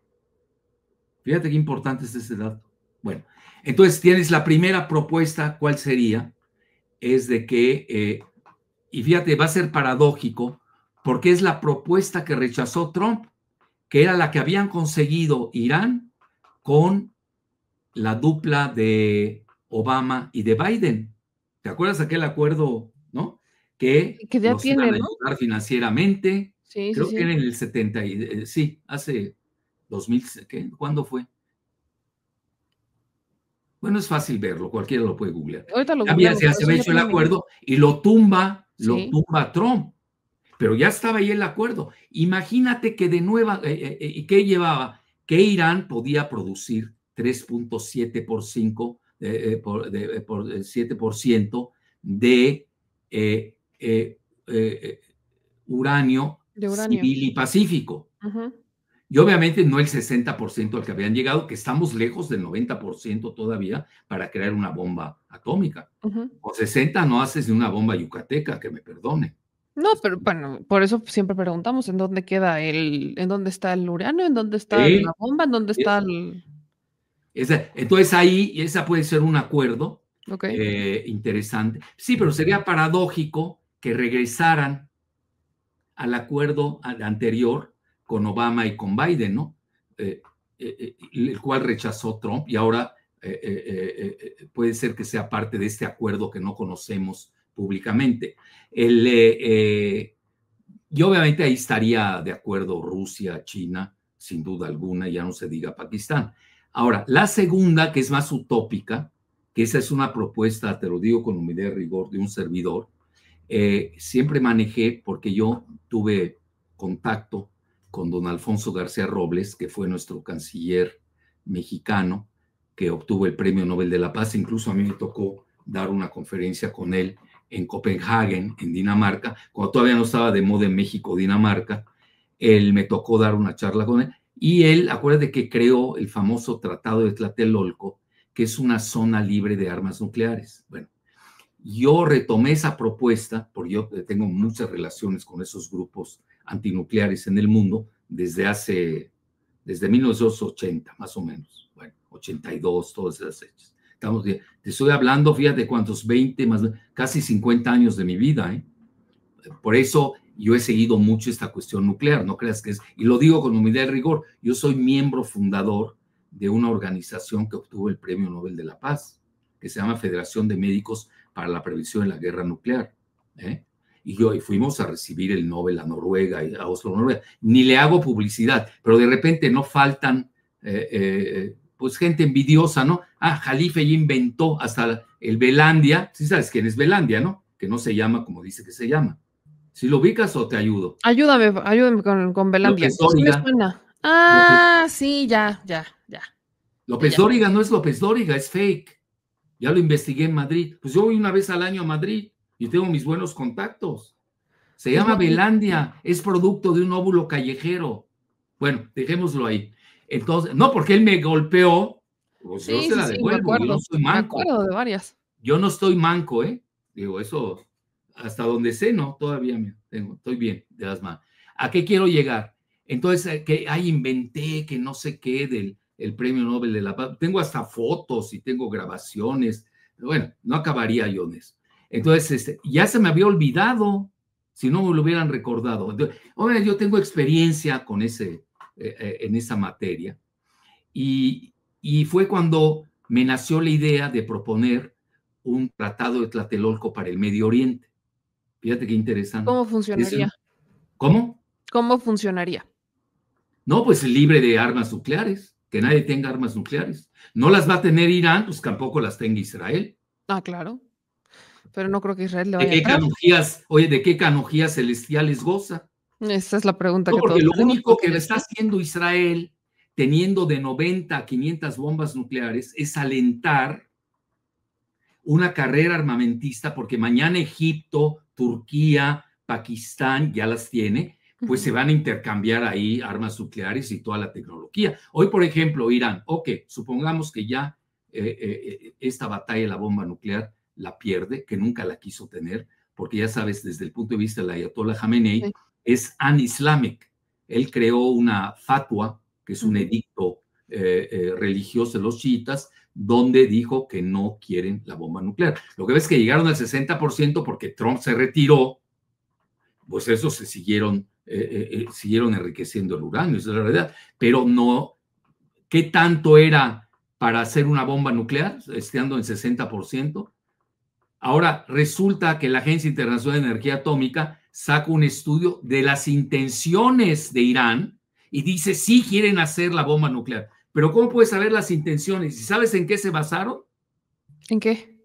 Fíjate qué importante es ese dato. Bueno, entonces tienes la primera propuesta, ¿cuál sería? Es de que, y fíjate, va a ser paradójico, porque es la propuesta que rechazó Trump, que era la que habían conseguido Irán con la dupla de Obama y de Biden. ¿Te acuerdas de aquel acuerdo, no? Que Que ya los iban tiene, a ¿no? ayudar financieramente. Sí, sí, Creo que sí. era en el 70, sí, hace 2000, ¿cuándo fue? Bueno, es fácil verlo, cualquiera lo puede googlear. Ahorita lo Había, googleamos, se por eso había ya hecho el tiene. acuerdo y lo tumba Sí. Trump, pero ya estaba ahí el acuerdo. Imagínate que de nueva, ¿qué llevaba? Que Irán podía producir 3.7 por 7% de uranio De uranio. civil y pacífico. Ujú. Y obviamente no el 60% al que habían llegado, que estamos lejos del 90% todavía para crear una bomba atómica. O 60 no haces de una bomba yucateca, que me perdone. No, pero bueno, por eso siempre preguntamos en dónde queda en dónde está el uranio, en dónde está Sí. la bomba, en dónde está el... Entonces ahí, esa puede ser un acuerdo Ok. interesante. Sí, pero sería paradójico que regresaran al acuerdo anterior con Obama y con Biden, ¿no? El cual rechazó Trump y ahora puede ser que sea parte de este acuerdo que no conocemos públicamente. Y obviamente ahí estaría de acuerdo Rusia, China, sin duda alguna, ya no se diga Pakistán. Ahora, la segunda, que es más utópica, que esa es una propuesta, te lo digo con humildad y rigor, de un servidor, siempre manejé, porque yo tuve contacto con don Alfonso García Robles, que fue nuestro canciller mexicano, que obtuvo el Premio Nobel de la Paz. Incluso a mí me tocó dar una conferencia con él en Copenhague, en Dinamarca, cuando todavía no estaba de moda en México, Dinamarca. Él me tocó dar una charla con él. Y él, acuérdate que creó el famoso Tratado de Tlatelolco, que es una zona libre de armas nucleares. Bueno, yo retomé esa propuesta, porque yo tengo muchas relaciones con esos grupos antinucleares en el mundo desde 1980, más o menos. Bueno, 82, todas esas fechas. Te estoy hablando, fíjate cuántos, 20, más, casi 50 años de mi vida, ¿eh? Por eso yo he seguido mucho esta cuestión nuclear, no creas que es, y lo digo con humildad y rigor, yo soy miembro fundador de una organización que obtuvo el Premio Nobel de la Paz, que se llama Federación de Médicos para la Prevención de la Guerra Nuclear. Y fuimos a recibir el Nobel a Noruega, a Oslo, Noruega. Ni le hago publicidad, pero de repente no faltan, pues gente envidiosa, ¿no? Jalife ya inventó hasta el Belandia. Sí sabes quién es Belandia, ¿no? Que no se llama como dice que se llama. ¿Si lo ubicas o te ayudo? Ayúdame con Belandia. López Sí me Dóriga. suena. Sí, ya. López Dóriga no es López Dóriga, es fake. Ya lo investigué en Madrid. Pues yo voy una vez al año a Madrid y tengo mis buenos contactos. Se Pues llama no. Belandia, es producto de un óvulo callejero. Bueno, dejémoslo ahí. Entonces, no porque él me golpeó, pues yo Sí, se la me devuelvo, yo no acuerdo. soy Me manco. acuerdo de varias. Yo no estoy manco, ¿eh? Digo, eso, hasta donde sé, no, todavía estoy bien de las manos. ¿A qué quiero llegar? Entonces, que inventé que no sé qué del el Premio Nobel de la Paz. Tengo hasta fotos y tengo grabaciones. Bueno, no acabaría yo en eso. Entonces, ya se me había olvidado, si no me lo hubieran recordado. Entonces, hombre, yo tengo experiencia con en esa materia. Y fue cuando me nació la idea de proponer un tratado de Tlatelolco para el Medio Oriente. Fíjate qué interesante. ¿Cómo funcionaría? ¿Cómo? ¿Cómo funcionaría? No, pues libre de armas nucleares, que nadie tenga armas nucleares. No las va a tener Irán, pues tampoco las tenga Israel. Claro. Pero no creo que Israel le ¿De vaya a qué entrar. canonjías, oye, de qué canonjías celestiales goza? Esa es la pregunta No, que porque todos lo tenemos. único que está haciendo Israel, teniendo de 90 a 500 bombas nucleares, es alentar una carrera armamentista, porque mañana Egipto, Turquía, Pakistán ya las tiene, pues se van a intercambiar ahí armas nucleares y toda la tecnología. Hoy, por ejemplo, Irán, supongamos que ya esta batalla de la bomba nuclear la pierde, que nunca la quiso tener, porque ya sabes, desde el punto de vista del Ayatollah Khamenei, es an-islamic. Él creó una fatwa, que es un edicto religioso de los chiitas, donde dijo que no quieren la bomba nuclear. Lo que ves es que llegaron al 60% porque Trump se retiró, pues eso se siguieron enriqueciendo el uranio, esa es la verdad. Pero no, ¿qué tanto era para hacer una bomba nuclear, estando en 60%? Ahora resulta que la Agencia Internacional de Energía Atómica saca un estudio de las intenciones de Irán y dice, sí quieren hacer la bomba nuclear. Pero ¿cómo puedes saber las intenciones? ¿Y sabes en qué se basaron? ¿En qué?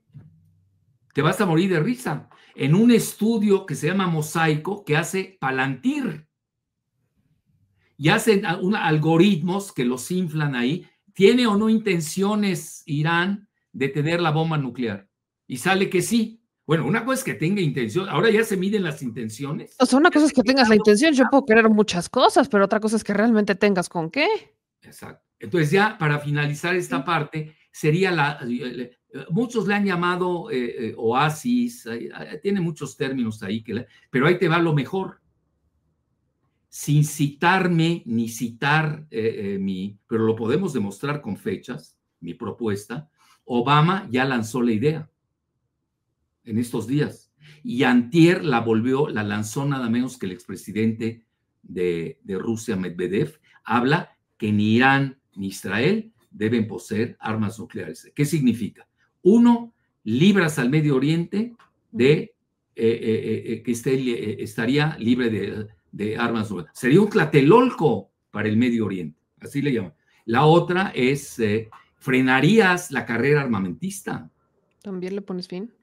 Te vas a morir de risa. En un estudio que se llama Mosaico, que hace Palantir. Y hacen algoritmos que los inflan ahí. ¿Tiene o no intenciones Irán de tener la bomba nuclear? Y sale que sí. Bueno, una cosa es que tenga intención, ahora ya se miden las intenciones. O sea, una cosa es que tengas la intención, yo puedo querer muchas cosas, pero otra cosa es que realmente tengas con qué. Exacto. Entonces ya para finalizar esta parte, sería muchos le han llamado oasis, tiene muchos términos ahí, pero ahí te va lo mejor. Sin citarme ni citar pero lo podemos demostrar con fechas, mi propuesta, Obama ya lanzó la idea en estos días. Y antier la lanzó nada menos que el expresidente de Rusia, Medvedev, habla que ni Irán ni Israel deben poseer armas nucleares. ¿Qué significa? Uno, libras al Medio Oriente de que estaría libre de armas nucleares. Sería un tlatelolco para el Medio Oriente, así le llaman. La otra es, frenarías la carrera armamentista. ¿También le pones fin?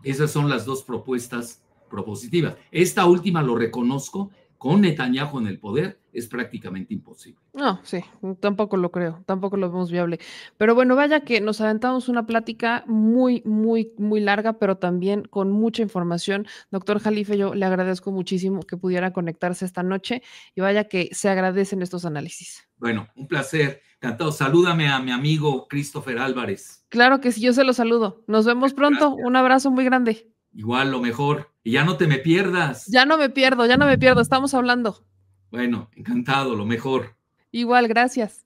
Esas son las dos propuestas propositivas. Esta última, lo reconozco, con Netanyahu en el poder es prácticamente imposible. No, sí, tampoco lo creo, tampoco lo vemos viable. Pero bueno, vaya que nos aventamos una plática muy, muy, muy larga, pero también con mucha información. Doctor Jalife, yo le agradezco muchísimo que pudiera conectarse esta noche y vaya que se agradecen estos análisis. Bueno, un placer, encantado. Salúdame a mi amigo Christopher Álvarez. Claro que sí, yo se lo saludo. Nos vemos pronto. Gracias. Un abrazo muy grande. Igual, lo mejor. Y ya no te me pierdas. Ya no me pierdo, ya no me pierdo. Estamos hablando. Bueno, encantado, lo mejor. Igual, gracias.